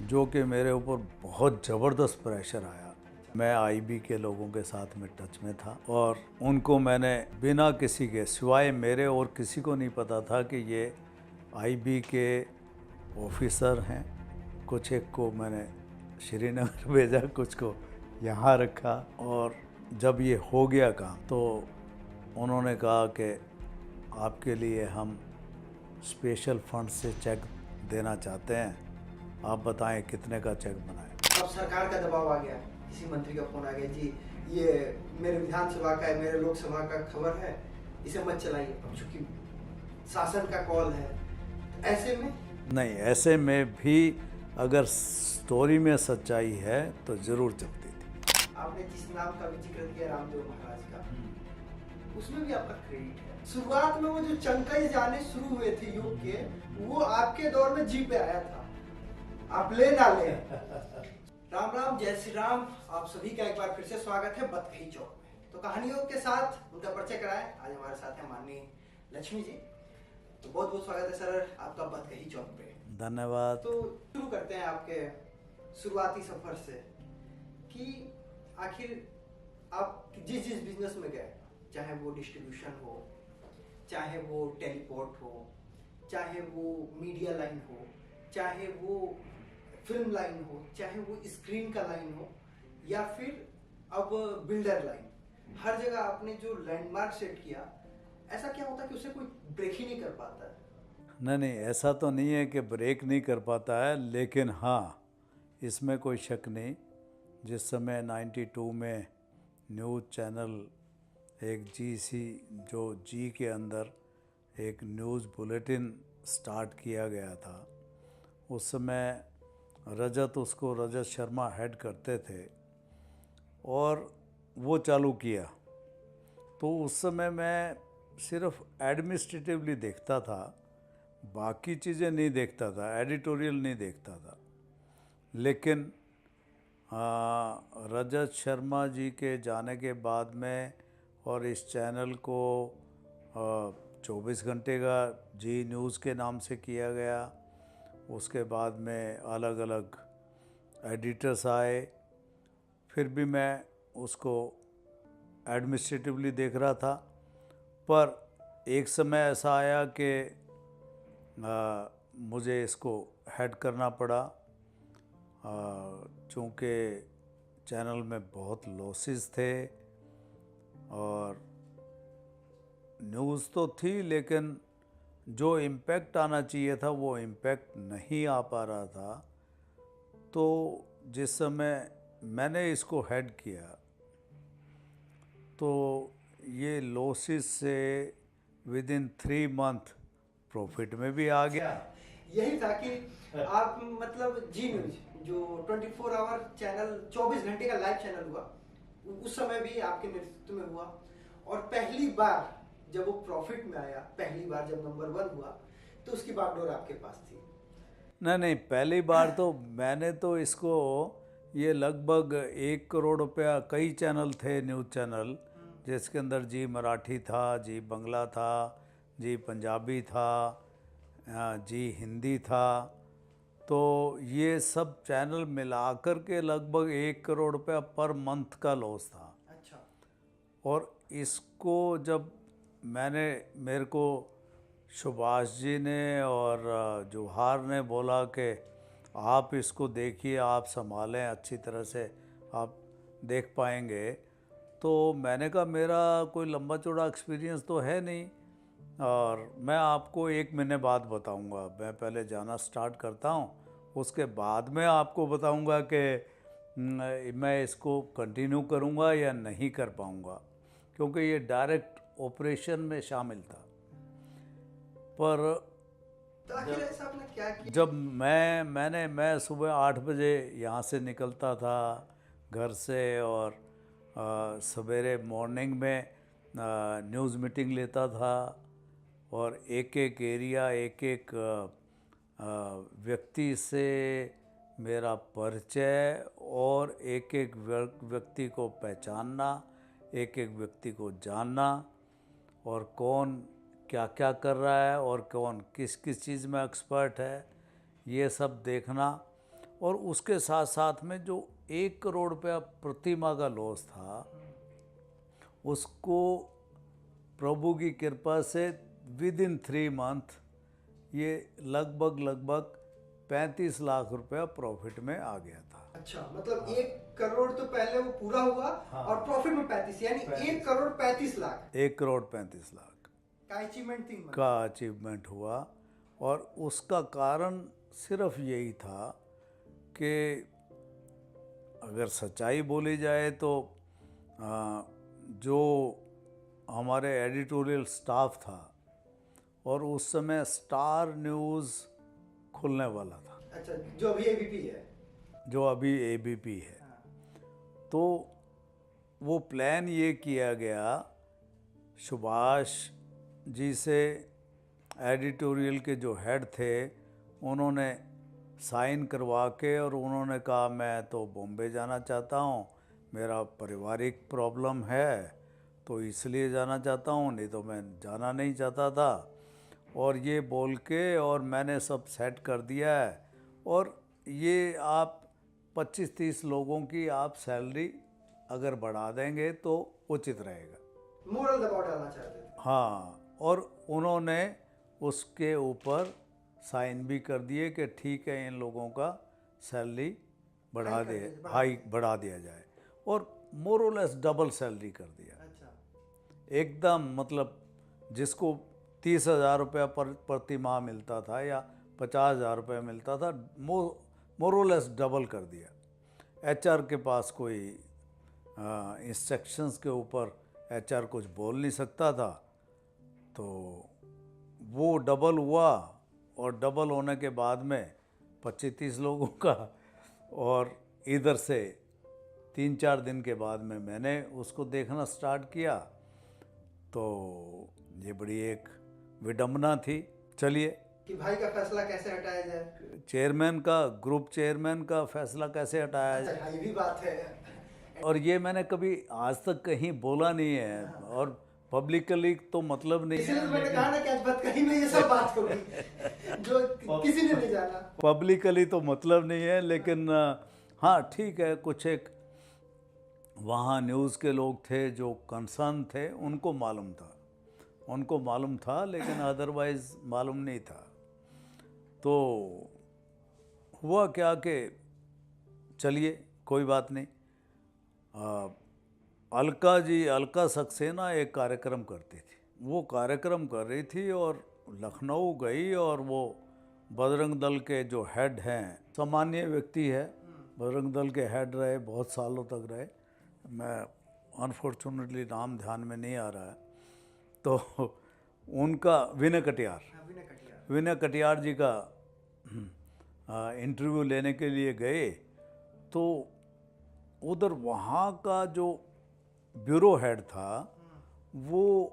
जो कि मेरे ऊपर बहुत ज़बरदस्त प्रेशर आया। मैं आईबी के लोगों के साथ में टच में था और उनको मैंने बिना किसी के सिवाय मेरे और किसी को नहीं पता था कि ये आईबी के ऑफिसर हैं। कुछ एक को मैंने श्रीनगर भेजा, कुछ को यहाँ रखा और जब ये हो गया काम तो उन्होंने कहा कि आपके लिए हम स्पेशल फंड से चेक देना चाहते हैं, आप बताएं कितने का चेक बनाएं। अब सरकार का दबाव आ गया, किसी मंत्री का फोन आ गया, जी ये मेरे विधानसभा का है, मेरे लोकसभा का खबर है, इसे मत चलाइए। अब चूंकि शासन का कॉल है, तो ऐसे में नहीं, ऐसे में भी अगर स्टोरी में सच्चाई है तो ज़रूर चलती थी। आपने जिस नाम का भी जिक्र किया रामदेव महाराज का, उसमें भी आपका क्रेडिट है। शुरुआत में वो जो चंकई जाने शुरू हुए थे योग के, वो आपके दौर में जी पे आया था। आप ले ना ले। राम राम, जय श्री राम। आप सभी का एक बार फिर से स्वागत है बतकही चौक में। तो कहानियों के साथ उनका परिचय कराएं। आज हमारे साथ है माननीय लक्ष्मी जी। तो बहुत बहुत स्वागत है सर आपका बतकही चौक पे। धन्यवाद। तो शुरू करते हैं आपके शुरुआती सफर से कि आखिर आप जिस जिस बिजनेस में गए, चाहे वो डिस्ट्रीब्यूशन हो, चाहे वो टेलीपोर्ट हो, चाहे वो मीडिया लाइन हो, चाहे वो फिल्म लाइन हो, चाहे वो स्क्रीन का लाइन हो, या फिर अब बिल्डर लाइन, हर जगह आपने जो लैंडमार्क सेट किया, ऐसा क्या होता है कि उसे कोई ब्रेक ही नहीं कर पाता है? नहीं, ऐसा तो नहीं है कि ब्रेक नहीं कर पाता है, लेकिन हाँ, इसमें कोई शक नहीं। जिस समय 92 में न्यूज़ चैनल एक जो जी के अंदर एक न्यूज़ बुलेटिन स्टार्ट किया गया था, उस समय रजत शर्मा हेड करते थे और वो चालू किया। तो उस समय मैं सिर्फ एडमिनिस्ट्रेटिवली देखता था, बाकी चीज़ें नहीं देखता था, एडिटोरियल नहीं देखता था। लेकिन रजत शर्मा जी के जाने के बाद में और इस चैनल को 24 घंटे का जी न्यूज़ के नाम से किया गया। उसके बाद में अलग अलग एडिटर्स आए, फिर भी मैं उसको एडमिनिस्ट्रेटिवली देख रहा था। पर एक समय ऐसा आया कि मुझे इसको हेड करना पड़ा, चूँकि चैनल में बहुत लॉसेस थे और न्यूज़ तो थी, लेकिन जो इम्पैक्ट आना चाहिए था वो इम्पैक्ट नहीं आ पा रहा था। तो जिस समय मैंने इसको हेड किया तो ये लॉसेस से विद इन 3 मंथ प्रॉफिट में भी आ गया। यही था कि आप मतलब जी न्यूज जो 24 आवर चैनल, 24 घंटे का लाइव चैनल हुआ, उस समय भी आपके नेतृत्व में हुआ। और पहली बार जब वो प्रॉफिट में आया, पहली बार जब नंबर 1 हुआ, तो उसकी बागडोर आपके पास थी। नहीं, पहली बार तो मैंने तो इसको, ये लगभग 1 करोड़ रुपया, कई चैनल थे न्यूज़ चैनल, जिसके अंदर जी मराठी था, जी बंगला था, जी पंजाबी था, जी हिंदी था। तो ये सब चैनल मिलाकर के लगभग 1 करोड़ रुपया पर मंथ का लॉस था। अच्छा। और इसको जब मेरे को सुभाष जी ने और जोहार ने बोला कि आप इसको देखिए, आप संभालें अच्छी तरह से, आप देख पाएंगे, तो मैंने कहा मेरा कोई लंबा चौड़ा एक्सपीरियंस तो है नहीं और मैं आपको 1 महीने बाद बताऊंगा। मैं पहले जाना स्टार्ट करता हूं, उसके बाद में आपको बताऊंगा कि मैं इसको कंटिन्यू करूंगा या नहीं कर पाऊंगा, क्योंकि ये डायरेक्ट ऑपरेशन में शामिल था। पर तो आखिर ऐसा आपने क्या किया? जब मैं सुबह 8 बजे यहाँ से निकलता था घर से और सवेरे मॉर्निंग में न्यूज़ मीटिंग लेता था और एक एक एरिया, एक एक व्यक्ति से मेरा परिचय और एक एक व्यक्ति को पहचानना, एक एक व्यक्ति को जानना और कौन क्या क्या कर रहा है और कौन किस किस चीज़ में एक्सपर्ट है, ये सब देखना। और उसके साथ साथ में जो 1 करोड़ रुपया प्रति माह का लॉस था, उसको प्रभु की कृपा से विद इन 3 मंथ ये लगभग 35 लाख रुपया प्रॉफिट में आ गया था। अच्छा, मतलब 1 करोड़ तो पहले वो पूरा हुआ। हाँ। और प्रॉफिट में 35, यानी 1 करोड़ 35 लाख 1 करोड़ 35 लाख का अचीवमेंट 3 मंथ। का अचीवमेंट हुआ। और उसका कारण सिर्फ यही था कि अगर सच्चाई बोली जाए तो जो हमारे एडिटोरियल स्टाफ था, और उस समय स्टार न्यूज़ खुलने वाला था, अच्छा, जो अभी एबीपी है। जो अभी एबीपी है। हाँ। तो वो प्लान ये किया गया, सुभाष जी से एडिटोरियल के जो हेड थे उन्होंने साइन करवा के, और उन्होंने कहा मैं तो बॉम्बे जाना चाहता हूँ, मेरा पारिवारिक प्रॉब्लम है तो इसलिए जाना चाहता हूँ, नहीं तो मैं जाना नहीं चाहता था। और ये बोल के और मैंने सब सेट कर दिया है, और ये आप 25-30 लोगों की आप सैलरी अगर बढ़ा देंगे तो उचित रहेगा। मोरल दबाव डालना चाहते थे। हाँ, और उन्होंने उसके ऊपर साइन भी कर दिए कि ठीक है, इन लोगों का सैलरी बढ़ा दिया जाए, और मोर और लेस डबल सैलरी कर दिया। अच्छा। एकदम, मतलब जिसको 30,000 रुपया प्रति माह मिलता था या 50,000 रुपया मिलता था, मोर और लेस डबल कर दिया। एचआर के पास कोई इंस्ट्रक्शंस के ऊपर एचआर कुछ बोल नहीं सकता था, तो वो डबल हुआ। और डबल होने के बाद में 25-30 लोगों का, और इधर से 3-4 दिन के बाद में मैंने उसको देखना स्टार्ट किया। तो ये बड़ी एक विडंबना थी। चलिए, कि भाई का फैसला कैसे हटाया जाए, चेयरमैन का, ग्रुप चेयरमैन का फैसला कैसे हटाया जाए। अच्छा, ये भी बात है। और ये मैंने कभी आज तक कहीं बोला नहीं है, और पब्लिकली तो मतलब नहीं इसलिए है, तो मैंने कहा ना कि आज बात कहीं में ये सब बात होगी जो किसी ने नहीं जाना। पब्लिकली तो मतलब नहीं है, लेकिन हाँ ठीक है, कुछ एक वहाँ न्यूज़ के लोग थे जो कंसर्न थे, उनको मालूम था, लेकिन अदरवाइज़ मालूम नहीं था। तो हुआ क्या कि चलिए कोई बात नहीं, अलका सक्सेना एक कार्यक्रम करती थी, वो कार्यक्रम कर रही थी और लखनऊ गई, और वो बजरंग दल के जो हेड हैं, सामान्य व्यक्ति है, बजरंग दल के हेड रहे, बहुत सालों तक रहे, मैं अनफॉर्चुनेटली नाम ध्यान में नहीं आ रहा है, तो उनका विनय कटियार जी का इंटरव्यू लेने के लिए गए। तो उधर वहाँ का जो ब्यूरो हेड था, वो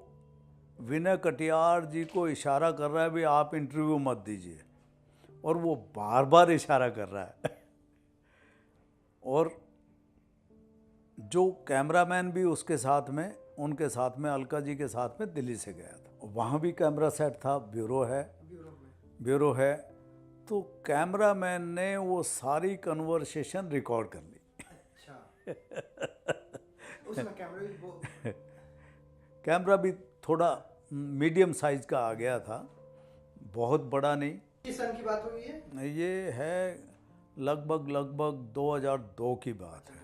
विनय कटियार जी को इशारा कर रहा है, भी आप इंटरव्यू मत दीजिए, और वो बार बार इशारा कर रहा है। और जो कैमरामैन भी उसके साथ में, उनके साथ में, अलका जी के साथ में दिल्ली से गया था, वहाँ भी कैमरा सेट था, ब्यूरो है। तो कैमरामैन ने वो सारी कन्वर्सेशन रिकॉर्ड कर ली। उसमें कैमरा भी थोड़ा मीडियम साइज का आ गया था, बहुत बड़ा नहीं। किस सन की बात हुई है? ये है लगभग 2002 की बात है,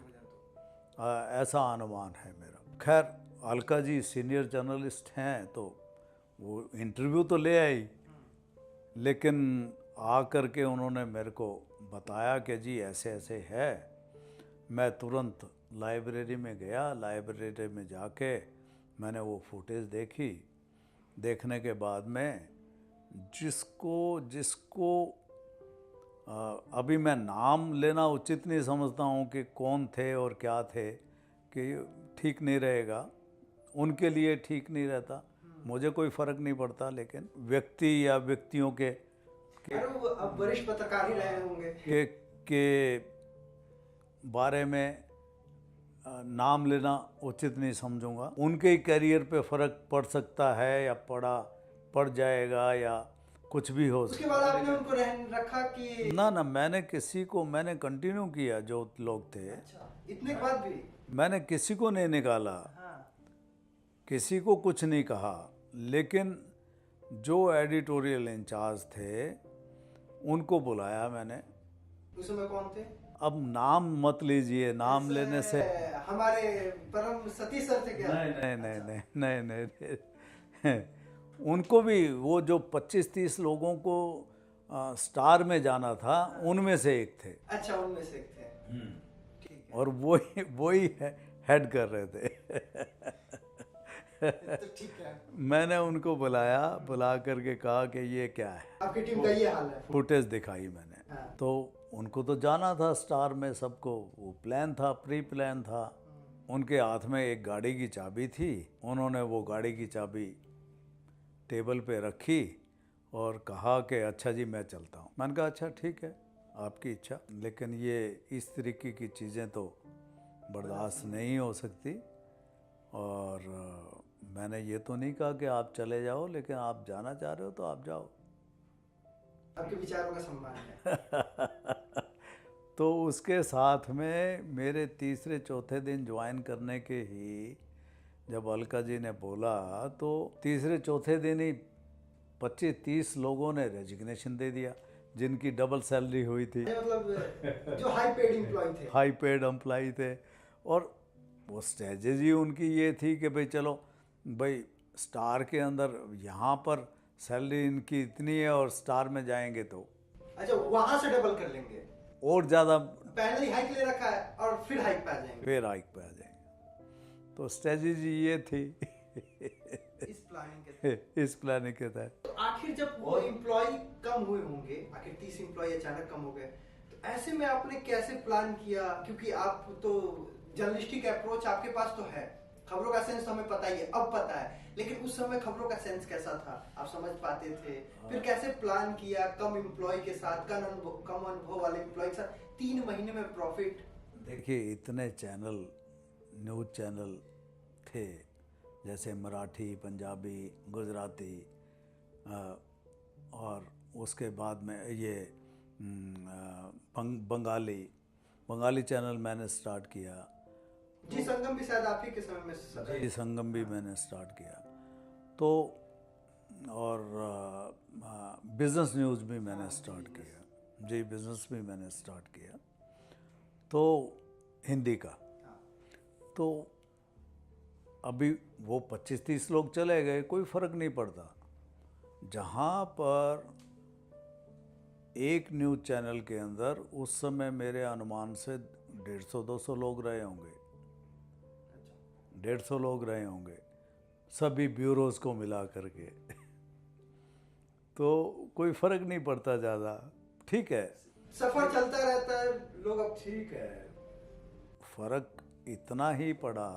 ऐसा अनुमान है मेरा। खैर, अलका जी सीनियर जर्नलिस्ट हैं, तो वो इंटरव्यू तो ले आई, लेकिन आ कर के उन्होंने मेरे को बताया कि जी ऐसे ऐसे है। मैं तुरंत लाइब्रेरी में गया, लाइब्रेरी में जाके मैंने वो फुटेज देखी। देखने के बाद में जिसको अभी मैं नाम लेना उचित नहीं समझता हूँ कि कौन थे और क्या थे, कि ठीक नहीं रहेगा, उनके लिए ठीक नहीं रहता, मुझे कोई फ़र्क नहीं पड़ता, लेकिन व्यक्ति या व्यक्तियों के वो अब वरिष्ठ पत्रकार ही रहे होंगे के बारे में नाम लेना उचित नहीं समझूंगा। उनके ही करियर पे फ़र्क पड़ सकता है, या पड़ जाएगा, या कुछ भी हो उसके बाद आपने उनको रखा कि ना मैंने कंटिन्यू किया जो लोग थे। अच्छा, इतने के बाद भी? मैंने किसी को नहीं निकाला, हाँ। किसी को कुछ नहीं कहा, लेकिन जो एडिटोरियल इंचार्ज थे उनको बुलाया मैंने। उस समय कौन थे? अब नाम मत लीजिए, नाम लेने से हमारे परम सतीश सर थे क्या? नहीं नहीं नहीं नहीं नहीं नहीं, नहीं। उनको भी वो जो 25-30 लोगों को स्टार में जाना था उनमें से एक थे। अच्छा, उनमें से एक थे। ठीक है। और वही हेड कर रहे थे। तो ठीक है। मैंने उनको बुला करके कहा कि ये क्या है, आपकी टीम का ये हाल है। फुटेज दिखाई मैंने। हाँ। तो उनको तो जाना था स्टार में सबको, वो प्लान था, प्री प्लान था। उनके हाथ में एक गाड़ी की चाबी थी, उन्होंने वो गाड़ी की चाबी टेबल पे रखी और कहा कि अच्छा जी मैं चलता हूँ। मैंने कहा अच्छा ठीक है, आपकी इच्छा, लेकिन ये इस तरीके की चीज़ें तो बर्दाश्त नहीं हो सकती। और मैंने ये तो नहीं कहा कि आप चले जाओ, लेकिन आप जाना चाह रहे हो तो आप जाओ। आपके विचारों का सम्मान है। तो उसके साथ में मेरे तीसरे चौथे दिन ज्वाइन करने के ही जब अलका जी ने बोला, तो तीसरे चौथे दिन ही 25-30 लोगों ने रेजिग्नेशन दे दिया, जिनकी डबल सैलरी हुई थी, मतलब जो हाई पेड एम्प्लॉय थे। हाई पेड एम्प्लॉय थे। और वो स्ट्रेटजी उनकी ये थी कि भाई चलो भाई स्टार के अंदर यहाँ पर सैलरी इनकी इतनी है और स्टार में जाएंगे तो अच्छा, वहां से डबल कर लेंगे, और ज़्यादा, पहले ही हाइक ले रखा है और फिर हाइक पे आ जाएंगे। फिर हाइक पे आ जाएंगे। तो स्ट्रेटजी ये थी। इस प्लानिंग के इस प्लानिंग के तहत। तो आखिर जब वो एम्प्लॉय कम हुए होंगे, आखिर 30 एम्प्लॉय अचानक कम हो गए, तो ऐसे में आपने कैसे प्लान किया? क्योंकि आप तो जर्नलिस्टिक अप्रोच आपके पास तो है, खबरों का सेंस हमें पता ही है, अब पता है, लेकिन उस समय खबरों का सेंस कैसा था, आप समझ पाते थे? फिर कैसे प्लान किया कम एम्प्लॉय के साथ, कम अनुभव वाले एम्प्लॉय के साथ 3 महीने में प्रॉफिट? देखिए इतने चैनल, न्यूज़ चैनल थे, जैसे मराठी, पंजाबी, गुजराती, और उसके बाद में ये बंगाली चैनल मैंने स्टार्ट किया। जी संगम भी शायद आप ही के समय में। जी संगम भी मैंने स्टार्ट किया। तो और बिज़नेस न्यूज़ भी मैंने स्टार्ट किया। जी बिज़नेस भी मैंने स्टार्ट किया, तो हिंदी का। तो अभी वो 25-30 लोग चले गए, कोई फ़र्क नहीं पड़ता। जहाँ पर एक न्यूज़ चैनल के अंदर उस समय मेरे अनुमान से 150-200 लोग रहे होंगे, 150 लोग रहे होंगे, सभी ब्यूरोज़ को मिला करके। तो कोई फ़र्क नहीं पड़ता ज़्यादा, ठीक है, सफर चलता रहता है, लोग अब ठीक है। फ़र्क इतना ही पड़ा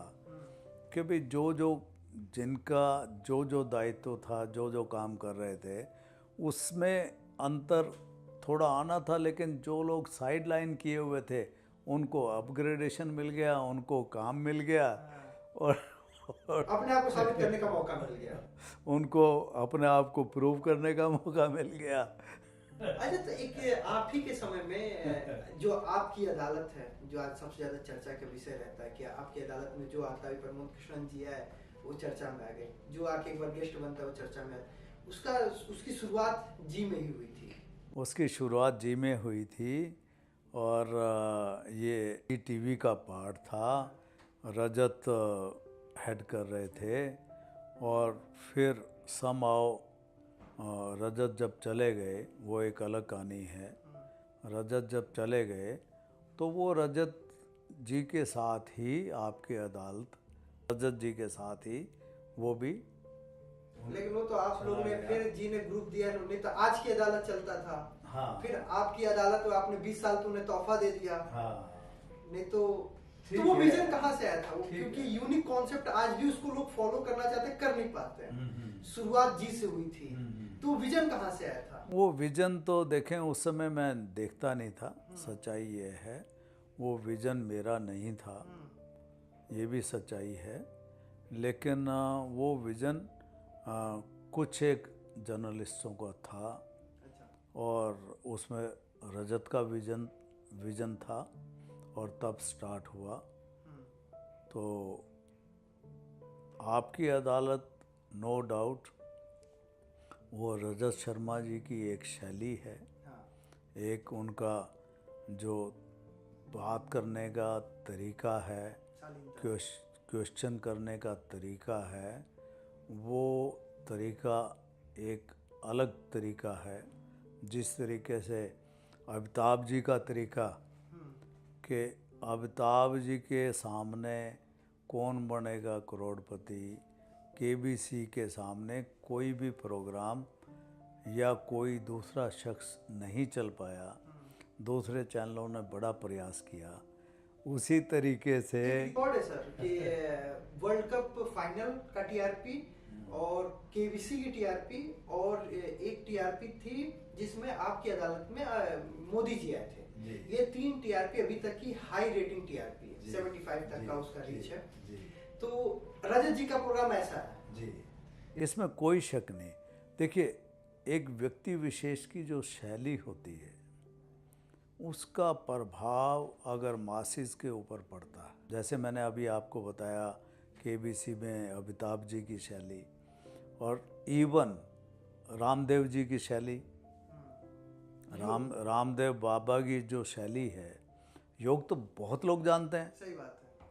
कि भाई जिनका जो दायित्व था, जो काम कर रहे थे, उसमें अंतर थोड़ा आना था, लेकिन जो लोग साइड लाइन किए हुए थे उनको अपग्रेडेशन मिल गया, उनको काम मिल गया, और अपने आप को साबित करने का मौका मिल गया। उनको अपने आप को प्रूव करने का मौका मिल गया। अच्छा, तो एक आप ही के समय में जो आपकी अदालत है, जो आज सबसे ज्यादा चर्चा का विषय रहता है, कि आपकी अदालत में जो आता है प्रमोद कृष्णन जी है, वो चर्चा में आ गए, जो आके एक बार गेस्ट बनता है वो चर्चा में, उसकी शुरुआत जी में ही हुई थी। उसकी शुरुआत जी में हुई थी, और ये टीवी का पार्ट था, रजत हेड कर रहे थे। और फिर समहाउ रजत जब चले गए, वो एक अलग कहानी है। रजत जब चले गए तो वो रजत जी के साथ ही आपकी अदालत, रजत जी के साथ ही वो भी, लेकिन वो तो आप लोगों ने फिर जी ने ग्रुप दिया, नहीं तो आज की अदालत चलता था। हाँ। फिर आपकी अदालत में आपने 20 साल तो उन्हें तोहफा दे दिया। हाँ। नहीं तो वो विजन कहाँ से आया था? वो क्योंकि यूनिक कॉन्सेप्ट आज भी उसको लोग फॉलो करना चाहते, कर नहीं पाते हैं। शुरुआत जी से हुई थी, तो विजन कहाँ से आया था? वो विजन तो देखें, उस समय मैं देखता नहीं था, सच्चाई ये है, वो विजन मेरा नहीं था, ये भी सच्चाई है। लेकिन वो विजन कुछ एक जर्नलिस्टों का था अच्छा। और उसमें रजत का विजन था और तब स्टार्ट हुआ। तो आपकी अदालत नो डाउट वो रजत शर्मा जी की एक शैली है, हाँ। एक उनका जो बात करने का तरीका है, शालीनता। क्वेश्चन करने का तरीका है, वो तरीका एक अलग तरीका है। जिस तरीके से अमिताभ जी का तरीका कि अमिताभ जी के सामने कौन बनेगा करोड़पति, केबीसी के सामने कोई भी प्रोग्राम या कोई दूसरा शख्स नहीं चल पाया। दूसरे चैनलों ने बड़ा प्रयास किया। उसी तरीके से एक रिकॉर्ड है सर कि वर्ल्ड कप फाइनल का टीआरपी और केबीसी की टीआरपी और एक टीआरपी थी जिसमें आपकी अदालत में मोदी जी आए थे। ये 3 टीआरपी अभी तक की हाई रेटिंग टीआरपी है, 75 तक का उसका रीच है। तो रजत जी का प्रोग्राम ऐसा है जी, इसमें कोई शक नहीं। देखिए, एक व्यक्ति विशेष की जो शैली होती है उसका प्रभाव अगर मासिस के ऊपर पड़ता है, जैसे मैंने अभी आपको बताया केबीसी में अमिताभ जी की शैली और इवन रामदेव जी की शैली, रामदेव बाबा की जो शैली है, योग तो बहुत लोग जानते हैं। सही बात है,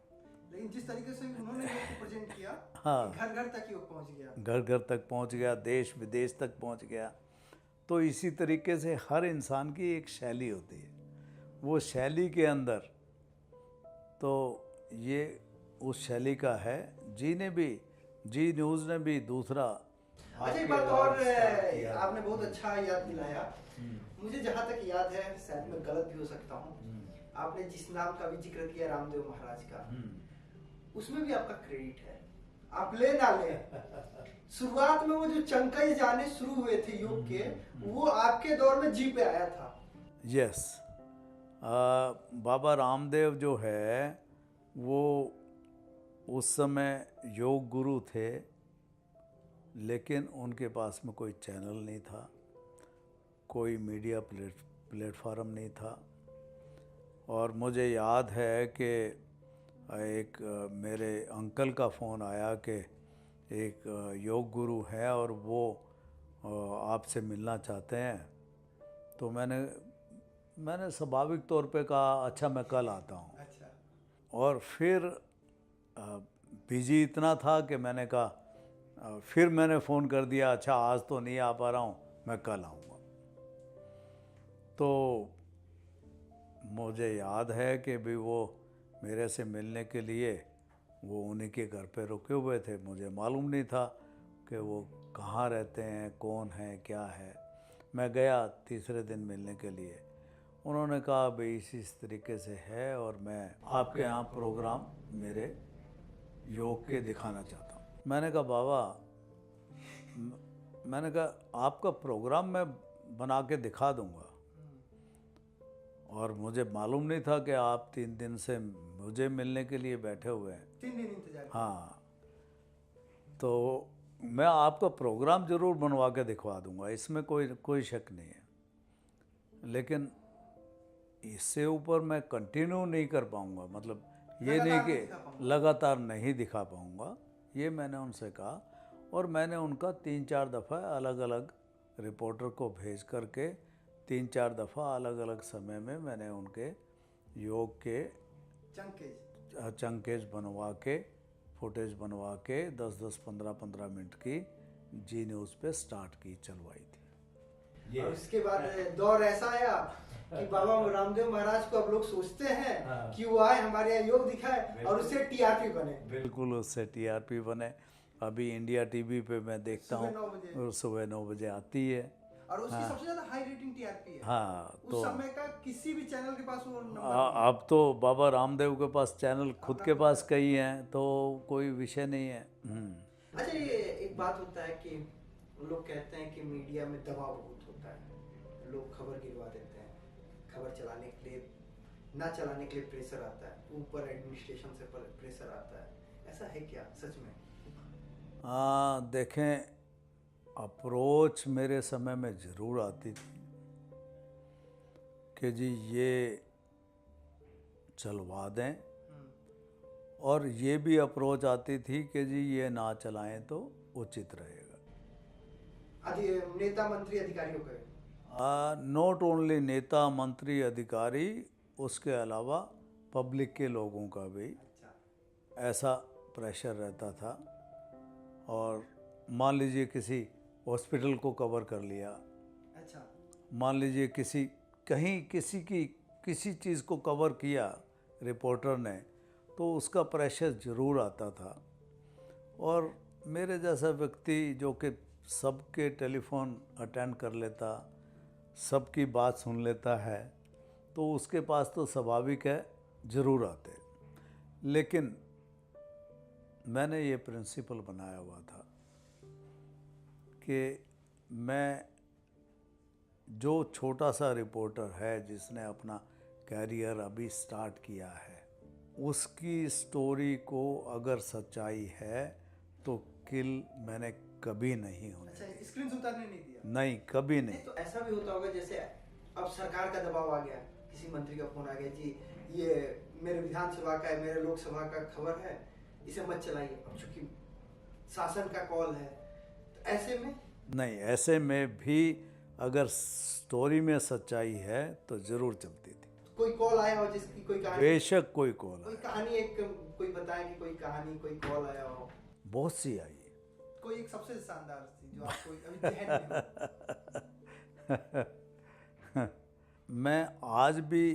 लेकिन जिस तरीके से उन्होंने योग को प्रेजेंट किया, हाँ, घर घर तक योग पहुंच गया, घर घर तक पहुंच गया, देश विदेश तक पहुंच गया। तो इसी तरीके से हर इंसान की एक शैली होती है, वो शैली के अंदर तो ये उस शैली का है। जी न्यूज़ ने भी दूसरा। अच्छा, एक बात और आपने बहुत अच्छा याद दिलाया। मुझे जहाँ तक याद है, शायद मैं गलत भी हो सकता हूँ, आपने जिस नाम का भी जिक्र किया रामदेव महाराज का, उसमें भी आपका क्रेडिट है। आप ले ना ले, शुरुआत में वो जो चंकई जाने शुरू हुए थे योग के, वो आपके दौर में जी पे आया था। यस, बाबा रामदेव जो है वो उस समय योग गुरु थे, लेकिन उनके पास में कोई चैनल नहीं था, कोई मीडिया प्लेटफॉर्म नहीं था। और मुझे याद है कि एक मेरे अंकल का फ़ोन आया कि एक योग गुरु है और वो आपसे मिलना चाहते हैं। तो मैंने स्वाभाविक तौर पे कहा अच्छा मैं कल आता हूँ। अच्छा। और फिर बिजी इतना था कि मैंने कहा फिर मैंने फ़ोन कर दिया, अच्छा आज तो नहीं आ पा रहा हूँ, मैं कल आऊँगा। तो मुझे याद है कि भी वो मेरे से मिलने के लिए वो उन्हीं के घर पे रुके हुए थे। मुझे मालूम नहीं था कि वो कहाँ रहते हैं, कौन है, क्या है। मैं गया तीसरे दिन मिलने के लिए। उन्होंने कहा भाई इस तरीके से है और मैं आपके यहाँ प्रोग्राम मेरे योग के दिखाना चाहता हूँ। मैंने कहा बाबा, मैंने कहा आपका प्रोग्राम मैं बना के दिखा दूँगा, और मुझे मालूम नहीं था कि आप 3 दिन से मुझे मिलने के लिए बैठे हुए हैं। 3 दिन इंतजार। हाँ, तो मैं आपका प्रोग्राम ज़रूर बनवा के दिखवा दूंगा, इसमें कोई शक नहीं है, लेकिन इससे ऊपर मैं कंटिन्यू नहीं कर पाऊंगा। मतलब ये नहीं कि लगातार नहीं दिखा पाऊंगा, ये मैंने उनसे कहा। और मैंने उनका 3-4 दफ़ा अलग अलग रिपोर्टर को भेज करके 3-4 दफ़ा अलग अलग समय में मैंने उनके योग के चंकेज बनवा के, फुटेज बनवा के 10-10, 15-15 मिनट की जी न्यूज़ पे स्टार्ट की, चलवाई थी। और उसके बाद दौर ऐसा आया कि बाबा रामदेव महाराज को अब लोग सोचते हैं कि वो आए हमारे यहाँ योग दिखाए और उससे टीआरपी बने। बिल्कुल, उससे टीआरपी बने। अभी इंडिया टीवी पे मैं देखता हूँ, सुबह 9 बजे आती है और उसकी सबसे ज्यादा हाई रेटिंग टीआरपी है। हाँ, उस समय का किसी भी चैनल के पास वो अब तो बाबा रामदेव के पास चैनल खुद के पास कई हैं, तो कोई विषय नहीं है। अच्छा, ये एक बात होता है कि लोग कहते हैं कि मीडिया में दबाव बहुत होता है, लोग खबर गिरवा देते हैं, खबर चलाने के लिए, ना चलाने के लिए प्रेशर आता है, ऊपर एडमिनिस्ट्रेशन से प्रेशर आता है, ऐसा है क्या सच में? देखें, अप्रोच मेरे समय में ज़रूर आती थी कि जी ये चलवा दें, और ये भी अप्रोच आती थी कि जी ये ना चलाएं तो उचित रहेगा। नेता मंत्री अधिकारियों के? नॉट ओनली नेता मंत्री अधिकारी, उसके अलावा पब्लिक के लोगों का भी अच्छा। ऐसा प्रेशर रहता था। और मान लीजिए किसी हॉस्पिटल को कवर कर लिया, अच्छा। मान लीजिए किसी चीज़ को कवर किया रिपोर्टर ने, तो उसका प्रेशर ज़रूर आता था। और मेरे जैसा व्यक्ति जो कि सबके टेलीफोन अटेंड कर लेता, सबकी बात सुन लेता है, तो उसके पास तो स्वाभाविक है ज़रूर आते। लेकिन मैंने ये प्रिंसिपल बनाया हुआ था कि मैं जो छोटा सा रिपोर्टर है जिसने अपना कैरियर अभी स्टार्ट किया है, उसकी स्टोरी को अगर सच्चाई है तो किल मैंने कभी नहीं होने अच्छा, स्क्रीन उतारने नहीं दिया? नहीं, कभी नहीं। तो ऐसा भी होता होगा जैसे अब सरकार का दबाव आ गया, किसी मंत्री का फोन आ गया, जी ये मेरे विधानसभा का है, मेरे लोकसभा का खबर है, इसे मत चलाइए, अब चूंकि शासन का कॉल है, तो ऐसे में? नहीं, ऐसे में भी अगर स्टोरी में सच्चाई है तो ज़रूर चलती थी। कोई कॉल आया हो जिसकी कोई कहानी? बेशक कोई कॉल कोई आया। कहानी एक कोई बताए कि कोई कहानी, कोई कॉल आया हो? बहुत सी आई है। कोई एक सबसे शानदार सी जो आपको अभी जहन में हो? मैं आज भी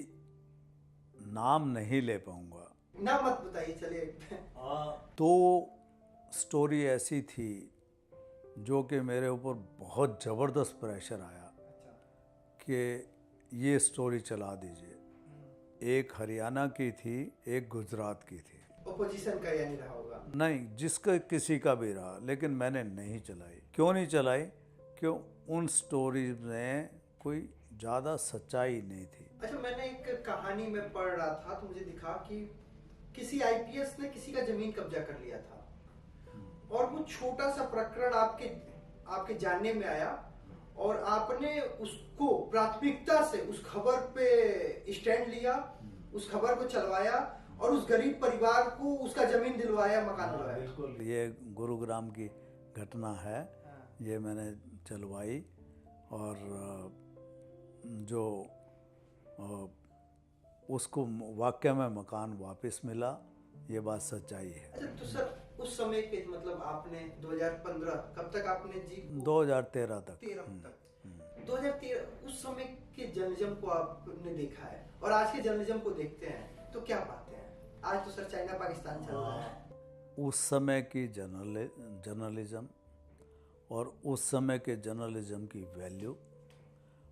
नाम नहीं ले पाऊंगा। ना मत बताइए, चलिए। तो स्टोरी ऐसी थी जो कि मेरे ऊपर बहुत ज़बरदस्त प्रेशर आया कि ये स्टोरी चला दीजिए। एक हरियाणा की थी, एक गुजरात की थी। ओपोजिशन का या नहीं रहा होगा? नहीं, जिसका किसी का भी रहा, लेकिन मैंने नहीं चलाई। क्यों नहीं चलाई? क्यों? उन स्टोरीज में कोई ज़्यादा सच्चाई नहीं थी। अच्छा, मैंने एक कहानी में पढ़ रहा था तो मुझे दिखा कि किसी आईपीएस ने किसी का जमीन कब्जा कर लिया था, और वो छोटा सा प्रकरण आपके जानने में आया, और आपने उसको प्राथमिकता से उस खबर पे स्टैंड लिया, उस खबर को चलवाया, और उस गरीब परिवार को उसका जमीन दिलवाया, मकान दिलवाया। बिल्कुल, ये गुरुग्राम की घटना है। ये मैंने चलवाई, और जो उसको वाकई में मकान वापस मिला, ये बात सच्चाई है। अच्छा, तो सर उस समय के मतलब आपने 2015 कब तक आपने जी? 2013 तक। 13 तक। 2013 उस समय के जर्नलिज्म को आपने देखा है, और आज के जर्नलिज्म को देखते हैं तो क्या पाते हैं? आज तो सर चाइना पाकिस्तान चल रहा है। उस समय की जर्नलिज्म और उस समय के जर्नलिज्म की वैल्यू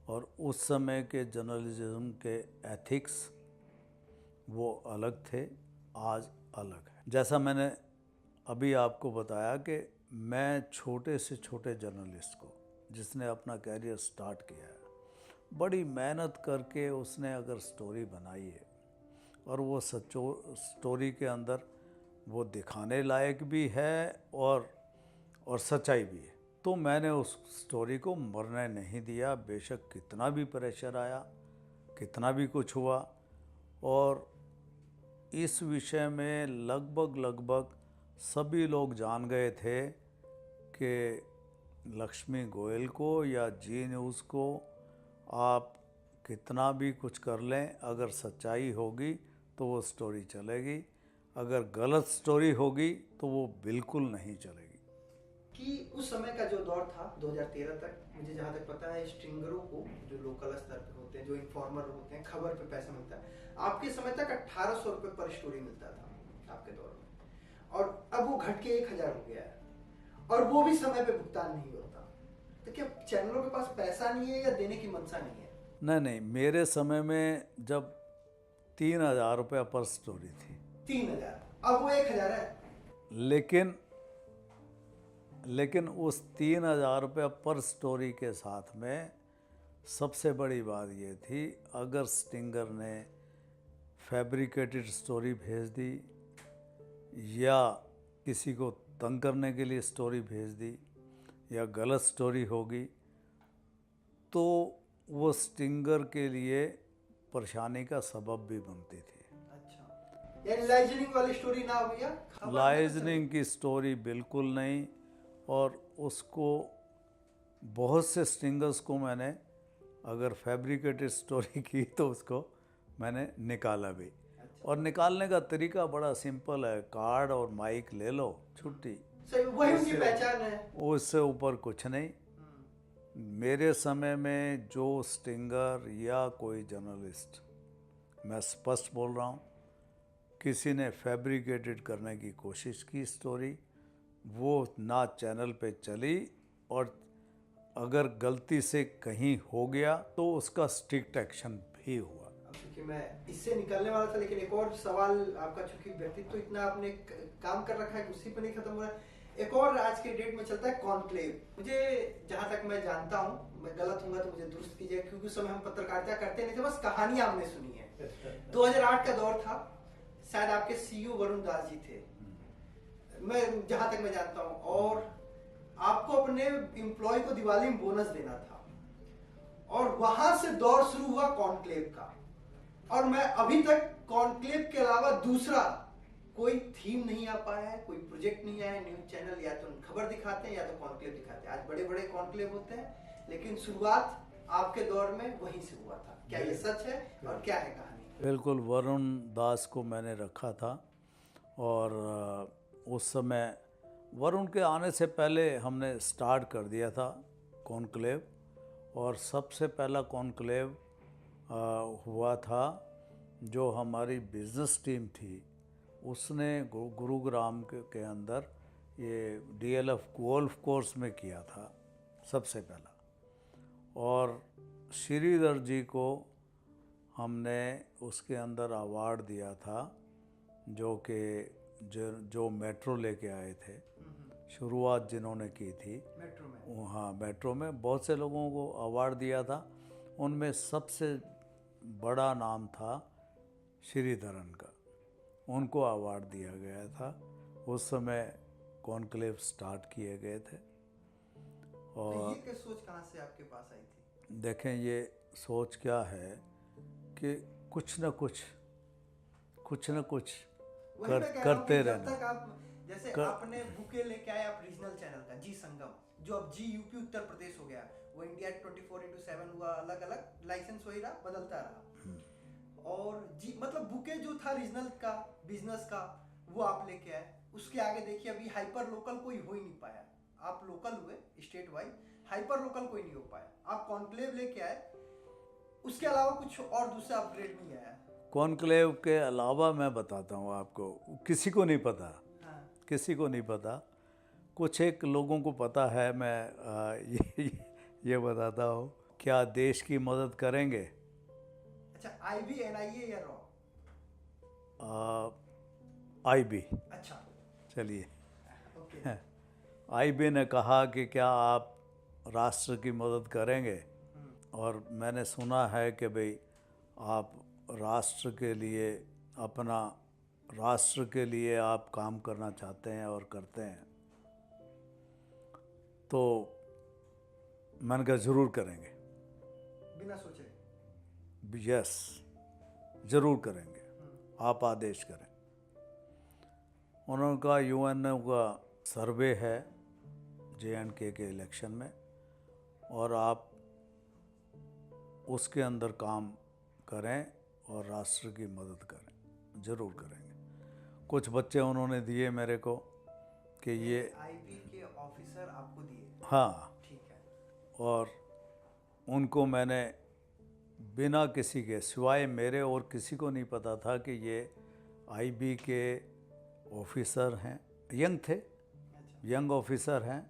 और उस समय के जर्नलिज्म के एथिक्स वो अलग थे, आज अलग है। जैसा मैंने अभी आपको बताया कि मैं छोटे से छोटे जर्नलिस्ट को, जिसने अपना कैरियर स्टार्ट किया है, बड़ी मेहनत करके उसने अगर स्टोरी बनाई है और वो स्टोरी के अंदर वो दिखाने लायक भी है और सच्चाई भी है, तो मैंने उस स्टोरी को मरने नहीं दिया। बेशक कितना भी प्रेशर आया, कितना भी कुछ हुआ। और इस विषय में लगभग सभी लोग जान गए थे कि लक्ष्मी गोयल को या जी न्यूज़ को आप कितना भी कुछ कर लें, अगर सच्चाई होगी तो वो स्टोरी चलेगी, अगर गलत स्टोरी होगी तो वो बिल्कुल नहीं चलेगी। कि उस समय का जो दौर था 2013 तक, मुझे जहाँ तक पता है, स्ट्रिंगरों को जो लोकल स्तर पे होते हैं, जो इन्फॉर्मर होते हैं, खबर पे पैसा मिलता है। आपके समय तक 1800 रुपये पर स्टोरी मिलता था आपके दौर में, और अब वो घट के 1000 हो गया है, और वो भी समय पे भुगतान नहीं होता। तो क्या चैनलों के पास पैसा नहीं है या देने की मंशा नहीं है? नहीं, मेरे समय में जब 3000 रुपया पर स्टोरी थी। 3000, अब वो 1000 है। लेकिन उस 3000 रुपया पर स्टोरी के साथ में सबसे बड़ी बात ये थी, अगर स्टिंगर ने फैब्रिकेटेड स्टोरी भेज दी या किसी को तंग करने के लिए स्टोरी भेज दी या गलत स्टोरी होगी तो वो स्टिंगर के लिए परेशानी का सबब भी बनती थी। अच्छा, यानी लाइजनिंग वाली स्टोरी ना हो भैया, लाइजनिंग की स्टोरी बिल्कुल नहीं। और उसको बहुत से स्टिंगर्स को मैंने अगर फैब्रिकेटेड स्टोरी की तो उसको मैंने निकाला भी। और निकालने का तरीका बड़ा सिंपल है, कार्ड और माइक ले लो, छुट्टी। सही, वही उनकी पहचान है। उससे ऊपर कुछ नहीं। मेरे समय में जो स्टिंगर या कोई जर्नलिस्ट, मैं स्पष्ट बोल रहा हूँ, किसी ने फैब्रिकेटेड करने की कोशिश की स्टोरी, वो ना चैनल पे चली, और अगर गलती से कहीं हो गया तो उसका स्ट्रिक्ट एक्शन भी हुआ। क्योंकि मैं इससे निकलने वाला था, लेकिन एक और सवाल आपका, चूंकि व्यक्तित्व इतना आपने काम कर रखा है कि उसी पर नहीं खत्म हो रहा है, एक और आज के डेट में चलता है कॉन्क्लेव। मुझे जहां तक मैं जानता हूं, मैं गलत हूंगा तो मुझे दुरुस्त कीजिए, क्योंकि उस समय हम पत्रकारिता करते नहीं थे, बस कहानियां हमने सुनी है। 2008 का दौर था, शायद आपके सीईओ वरुण दास जी थे, मैं जहां तक मैं जानता हूं, और आपको अपने एम्प्लॉय को दिवाली में बोनस देना था, और वहां से दौर शुरू हुआ कॉन्क्लेव का। और मैं अभी तक कॉन्क्लेव के अलावा दूसरा कोई थीम नहीं आ पाया है, कोई प्रोजेक्ट नहीं आया है। न्यूज चैनल या तो खबर दिखाते हैं या तो कॉन्क्लेव दिखाते हैं। आज बड़े बड़े कॉन्क्लेव होते हैं, लेकिन शुरुआत आपके दौर में वहीं से हुआ था। क्या ये सच है और क्या है कहानी? बिल्कुल, वरुण दास को मैंने रखा था, और उस समय वरुण के आने से पहले हमने स्टार्ट कर दिया था कॉन्क्लेव। और सबसे पहला कॉन्क्लेव हुआ था जो हमारी बिजनेस टीम थी, उसने गुरुग्राम के अंदर ये डीएलएफ गोल्फ कोर्स में किया था सबसे पहला। और श्रीधर जी को हमने उसके अंदर अवार्ड दिया था, जो कि जो मेट्रो लेके आए थे, शुरुआत जिन्होंने की थी मेट्रो में। हाँ, मेट्रो में बहुत से लोगों को अवार्ड दिया था। उनमें सबसे बड़ा नाम था श्रीधरन का, उनको अवार्ड दिया गया था। उस समय कॉन्क्लेव स्टार्ट किए गए थे। और तो ये क्या सोच कहाँ से आपके पास आई थी? देखें, ये सोच क्या है कि कुछ न कुछ वही मैं कह रहा हूँ करते कि जब रहना। तक आप, जैसे आपने बुके लेके आए आप रीजनल चैनल का, जी संगम, जो अब जी यूपी उत्तर प्रदेश हो गया, वो इंडिया 24x7 हुआ, अलग अलग लाइसेंस वही रहा, बदलता रहा। और जी मतलब बुके जो था रीजनल का, बिजनेस का, वो आप लेके आए। उसके आगे देखिए, अभी हाइपर लोकल कोई हो ही नहीं पाया। आप लोकल हुए स्टेट वाइज, हाइपर लोकल कोई नहीं हो पाया। आप कॉन्क्लेव लेके आए, उसके अलावा कुछ और दूसरा अपग्रेड नहीं आया। कॉन्क्लेव के अलावा मैं बताता हूँ आपको, किसी को नहीं पता। हाँ। किसी को नहीं पता, कुछ एक लोगों को पता है। मैं ये बताता हूँ, क्या देश की मदद करेंगे? अच्छा, आईबी, एनआईए या रॉ? आईबी। अच्छा, चलिए, ओके। आईबी ने कहा कि क्या आप राष्ट्र की मदद करेंगे? और मैंने सुना है कि भाई आप राष्ट्र के लिए, अपना राष्ट्र के लिए आप काम करना चाहते हैं और करते हैं। तो मैंने कहा ज़रूर करेंगे, बिना सोचे। यस, ज़रूर करेंगे, आप आदेश करें। उन्होंने कहा यूएनओ का सर्वे है JNK के इलेक्शन में, और आप उसके अंदर काम करें और राष्ट्र की मदद करें, ज़रूर करेंगे। कुछ बच्चे उन्होंने दिए मेरे को कि ये आईबी के ऑफिसर आपको दिए? हाँ, ठीक है। और उनको मैंने बिना किसी के, सिवाय मेरे और किसी को नहीं पता था कि ये आईबी के ऑफिसर हैं। यंग थे, यंग ऑफिसर हैं।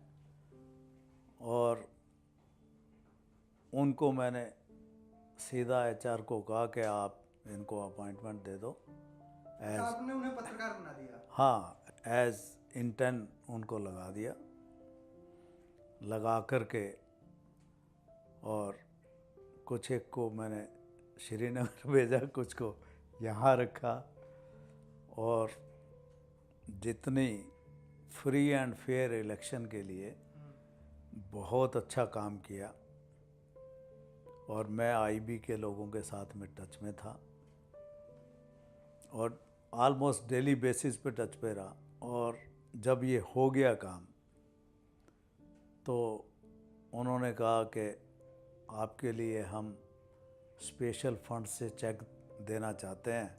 और उनको मैंने सीधा HR को कहा कि आप इनको अपॉइंटमेंट दे दो एज, आपने उन्हें पत्रकार बना दिया? हाँ, एज इंटर्न उनको लगा दिया, लगा कर के। और कुछ एक को मैंने श्रीनगर भेजा, कुछ को यहाँ रखा। और जितनी फ्री एंड फेयर इलेक्शन के लिए बहुत अच्छा काम किया और मैं आईबी के लोगों के साथ में टच में था और ऑलमोस्ट डेली बेसिस पे टच पे रहा। और जब ये हो गया काम तो उन्होंने कहा कि आपके लिए हम स्पेशल फंड से चेक देना चाहते हैं,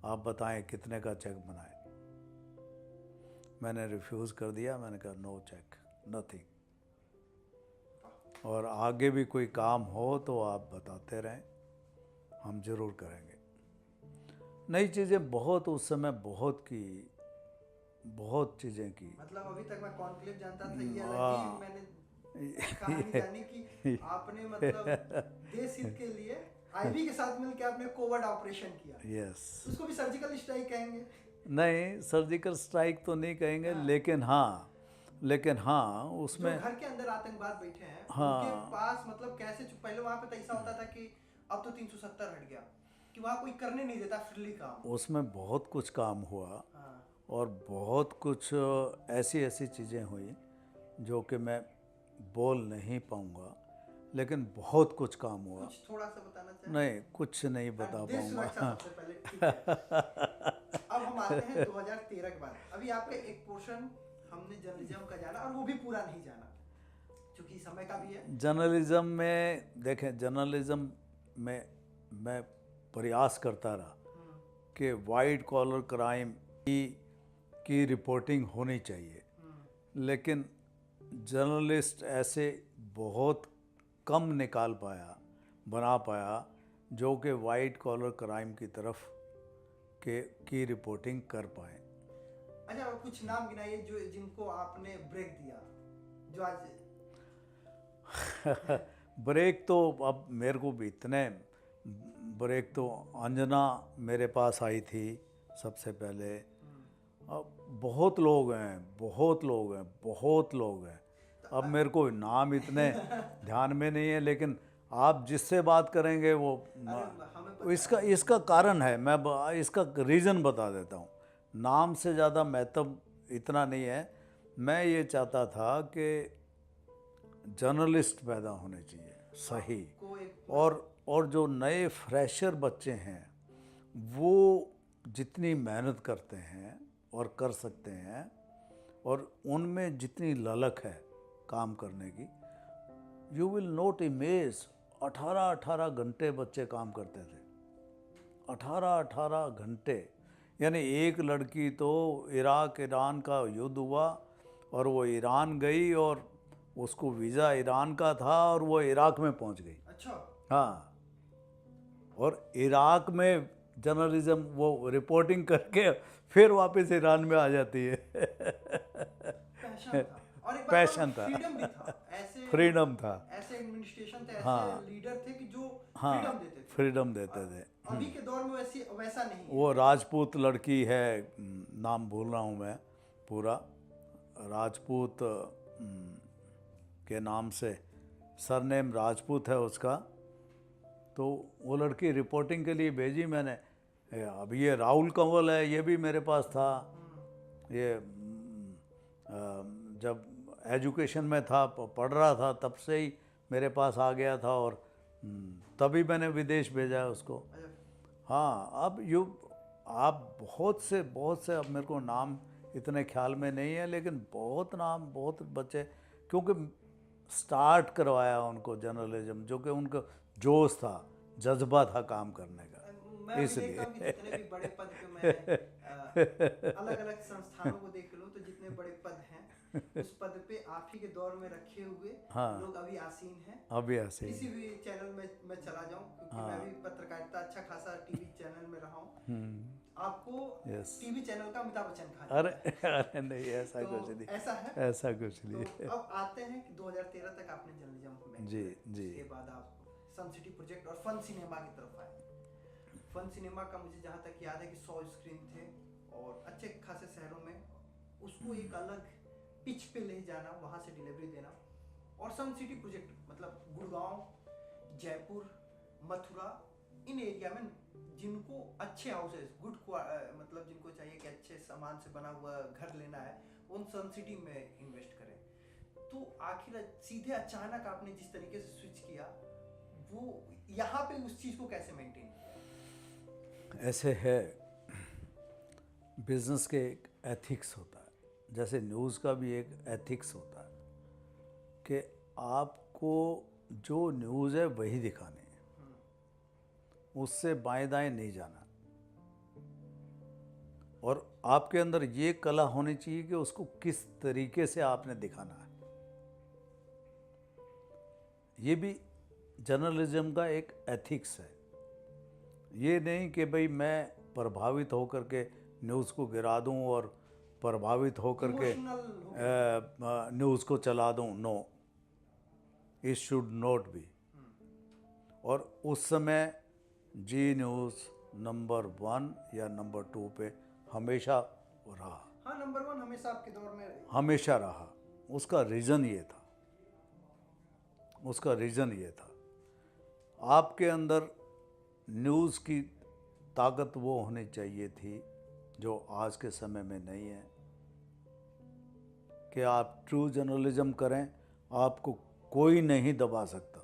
आप बताएं कितने का चेक बनाएं। मैंने रिफ्यूज़ कर दिया, मैंने कहा नो चेक, नथिंग, और आगे भी कोई काम हो तो आप बताते रहें, हम ज़रूर करेंगे। नई चीज़ें बहुत उस समय बहुत की, बहुत चीज़ें की। मतलब अभी तक मैं कॉन्क्लेव जानता था, ये अलग ही हाँ। मैंने कहानी जानी कि आपने मतलब देश हित के लिए आईबी के साथ मिलकर आपने कोवर्ट ऑपरेशन किया। यस। उसको भी सर्जिकल स्ट्राइक कहेंगे? नहीं, सर्जिकल स्ट्राइक तो नहीं कहेंगे, हाँ। लेकिन हाँ जो उसमें घर के अंदर आतंकवाद बैठे हैं उनके हाँ पास मतलब कैसे पहले वहां पे तो ऐसा होता था कि अब तो 370 हट गया कि वहां कोई करने नहीं देता फ्रीली काम। उसमें बहुत कुछ काम हुआ हाँ। और बहुत कुछ ऐसी ऐसी चीज़ें हुई जो कि मैं बोल नहीं पाऊँगा, लेकिन बहुत कुछ काम हुआ। कुछ थोड़ा सा बताना चाहें? नहीं, कुछ नहीं बता देश सुरक्षा पाऊँगा। सबसे पहले, ठीक है। अब हम आते हैं 2013 के बाद। अभी आपका एक पोर्शन हमने जर्नलिज्म का जाना और वो भी पूरा नहीं जाना क्योंकि समय का भी है। जर्नलिज्म में देखें, जर्नलिज्म में मैं प्रयास करता रहा कि वाइट कॉलर क्राइम की रिपोर्टिंग होनी चाहिए, लेकिन जर्नलिस्ट ऐसे बहुत कम निकाल पाया, बना पाया जो कि वाइट कॉलर क्राइम की तरफ की रिपोर्टिंग कर पाए। अच्छा, कुछ नाम गिनाइए जो जिनको आपने ब्रेक दिया, जो आज ब्रेक तो अब मेरे को भी इतने ब्रेक तो अंजना मेरे पास आई थी सबसे पहले। अब बहुत लोग हैं, बहुत लोग हैं, बहुत लोग हैं। अब मेरे को नाम इतने ध्यान में नहीं है, लेकिन आप जिससे बात करेंगे वो इसका कारण है, मैं इसका रीज़न बता देता हूँ। नाम से ज़्यादा महत्व इतना नहीं है। मैं ये चाहता था कि जर्नलिस्ट पैदा होने चाहिए सही, और जो नए फ्रेशर बच्चे हैं वो जितनी मेहनत करते हैं और कर सकते हैं और उनमें जितनी ललक है काम करने की, यू विल नोट इमेज 18-18 घंटे बच्चे काम करते थे। 18-18 घंटे, यानी एक लड़की तो इराक ईरान का युद्ध हुआ और वो ईरान गई और उसको वीज़ा ईरान का था और वो इराक में पहुंच गई। अच्छा। हाँ, और इराक में जर्नलिज्म वो रिपोर्टिंग करके फिर वापस ईरान में आ जाती है। पैशन था और एक पैशन था, फ्रीडम भी था। ऐसे फ्रीडम था, ऐसे एडमिनिस्ट्रेशन थे, ऐसे हाँ लीडर थे कि जो हाँ फ्रीडम देते थे। फ्रीडम देते थे। अभी के दौर में वैसा नहीं है। वो राजपूत लड़की है, नाम भूल रहा हूँ मैं पूरा, राजपूत के नाम से, सरनेम राजपूत है उसका। तो वो लड़की रिपोर्टिंग के लिए भेजी मैंने। अब ये राहुल कंवल है, ये भी मेरे पास था। ये जब एजुकेशन में था, पढ़ रहा था, तब से ही मेरे पास आ गया था और तभी मैंने विदेश भेजा है उसको। हाँ, अब आप बहुत से अब मेरे को नाम इतने ख्याल में नहीं है, लेकिन बहुत नाम, बहुत बच्चे, क्योंकि स्टार्ट करवाया उनको जर्नलिज्म, जो कि उनका जोश था, जज्बा था काम करने का। मैं इसलिए देखता हूँ कि जितने भी बड़े पद पे मैं अलग अलग संस्थानों को देख लूँ तो जितने बड़े पद हैं उस पद पे आप ही के दौर में रखे हुए लोग अभी आसीन हैं। अभी आसीन किसी भी चैनल में मैं चला जाऊँ, क्योंकि मैं भी पत्रकारिता अच्छा खासा टीवी चैनल में रहा हूँ। आपको टीवी चैनल का अमिताभ बच्चन कहा जाता है। अरे नहीं, ऐसा तो कुछ नहीं, ऐसा है, ऐसा कुछ नहीं। तो अब आते हैं कि 2013 तक आपने जर्नलिज्म में, जी जी, उसके बाद आप सन सिटी प्रोजेक्ट और फन सिनेमा की तरफ आए। फन सिनेमा का मुझे जहाँ तक याद है कि 100 स्क्रीन थे और अच्छे खासे शहरों में उसको एक अलग पिच पे ले जाना, वहाँ से डिलीवरी देना। और सन सिटी प्रोजेक्ट मतलब गुड़गांव, जयपुर, मथुरा, इन एरिया में जिनको अच्छे हाउसेस, मतलब जिनको चाहिए कि अच्छे सामान से बना हुआ घर लेना है, उन सन सिटी में इन्वेस्ट करें। तो आखिर सीधे अचानक आपने जिस तरीके से स्विच किया, वो यहाँ पे उस चीज को कैसे मेंटेन किया? ऐसे है, बिजनेस के एक एथिक्स होता है, जैसे न्यूज़ का भी एक एथिक्स होता है कि आपको जो न्यूज़ है वही दिखानी है, उससे बाएं दाएं नहीं जाना। और आपके अंदर ये कला होनी चाहिए कि उसको किस तरीके से आपने दिखाना है। ये भी जर्नलिज्म का एक एथिक्स है। ये नहीं कि भाई मैं प्रभावित होकर के न्यूज़ को गिरा दूं और प्रभावित होकर के न्यूज़ को चला दूं। No, it should not be. और उस समय जी न्यूज़ नंबर 1 या नंबर 2 पे हमेशा रहा। हाँ, नंबर 1 हमेशा आपके दौर में रही। हमेशा रहा। उसका रीज़न ये था, आपके अंदर न्यूज़ की ताकत वो होनी चाहिए थी जो आज के समय में नहीं है, कि आप ट्रू जर्नलिज्म करें, आपको कोई नहीं दबा सकता,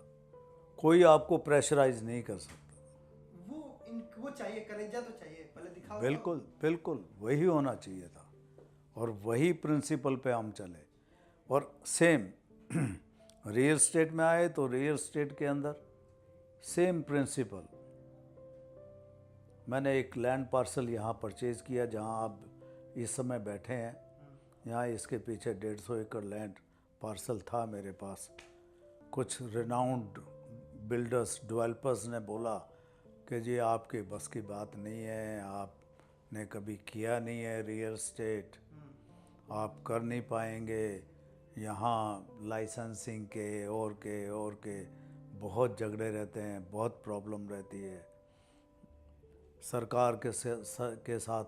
कोई आपको प्रेशराइज नहीं कर सकता। वो चाहिए, कलेजा तो चाहिए, पहले दिखाओ। बिल्कुल वही होना चाहिए था, और वही प्रिंसिपल पे हम चले। और सेम रियल एस्टेट में आए तो रियल एस्टेट के अंदर सेम प्रिंसिपल। मैंने एक लैंड पार्सल यहाँ परचेज़ किया जहाँ आप इस समय बैठे हैं। यहाँ इसके पीछे 150 एकड़ लैंड पार्सल था मेरे पास। कुछ रिनाउंड बिल्डर्स, डेवलपर्स ने बोला कि जी आपके बस की बात नहीं है, आपने कभी किया नहीं है रियल एस्टेट, आप कर नहीं पाएंगे, यहाँ लाइसेंसिंग के बहुत झगड़े रहते हैं, बहुत प्रॉब्लम रहती है, सरकार के साथ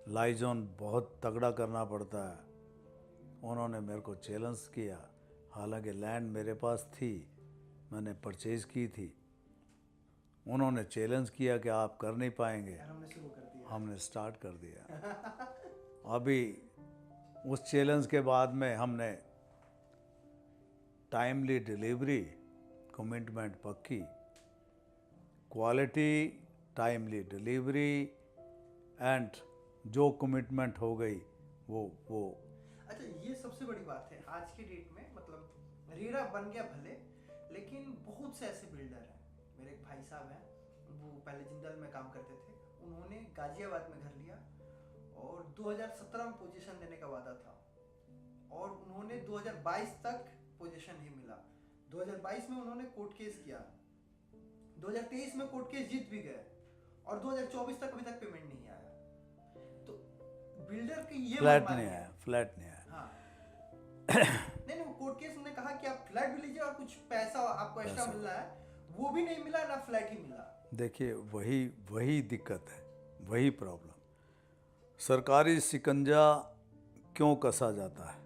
लाइजॉन बहुत तगड़ा करना पड़ता है। उन्होंने मेरे को चैलेंज किया, हालांकि लैंड मेरे पास थी, मैंने परचेज़ की थी। उन्होंने चैलेंज किया कि आप कर नहीं पाएंगे। हमने स्टार्ट कर दिया। अभी उस चैलेंज के बाद में हमने टाइमली डिलीवरी, कमिटमेंट पक्की, क्वालिटी, टाइमली डिलीवरी एंड जो कमिटमेंट हो गई वो। अच्छा, ये सबसे बड़ी बात है आज के डेट में। मतलब रेरा बन गया भले, लेकिन बहुत से ऐसे बिल्डर हैं। मेरे एक भाई साहब हैं, वो पहले जिंदल में काम करते थे, उन्होंने गाजियाबाद में घर लिया और 2017 में पोजीशन देने का वादा था, और उन्होंने 2022 तक पोजीशन नहीं मिला। 2022 में उन्होंने कोर्ट केस किया, 2023 में कोर्ट केस जीत भी गए, और 2024 तक अभी तक पेमेंट नहीं आया। तो बिल्डर के ये फ्लैट नहीं आया। हाँ। नहीं, वो कोर्ट केस ने कहा कि आप फ्लैट भी लीजिए और कुछ पैसा आपको एक्स्ट्रा मिल रहा है, वो भी नहीं मिला, ना फ्लैट ही मिला। देखिए, वही दिक्कत है, वही प्रॉब्लम। सरकारी शिकंजा क्यों कसा जाता है?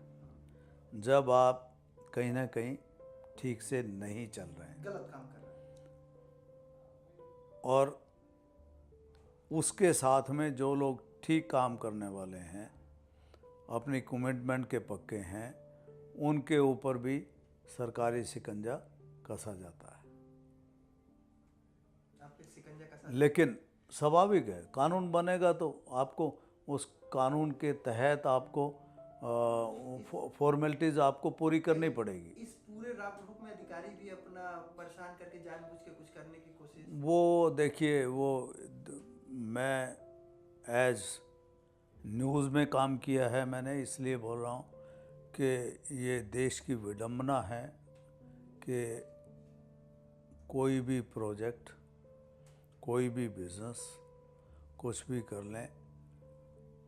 जब आप कहीं ना कहीं ठीक से नहीं चल रहे हैं, गलत काम कर रहे हैं, और उसके साथ में जो लोग ठीक काम करने वाले हैं, अपनी कमिटमेंट के पक्के हैं, उनके ऊपर भी सरकारी शिकंजा कसा जाता है। लेकिन स्वाभाविक है, कानून बनेगा तो आपको उस कानून के तहत आपको फॉर्मेलिटीज आपको पूरी करनी पड़ेगी। इस पूरे ग्रुप में अधिकारी भी अपना परेशान करके जानबूझ के कुछ करने की कोशिश। वो देखिए, वो मैं एज न्यूज़ में काम किया है मैंने, इसलिए बोल रहा हूँ कि ये देश की विडंबना है कि कोई भी प्रोजेक्ट, कोई भी बिज़नेस, कुछ भी कर लें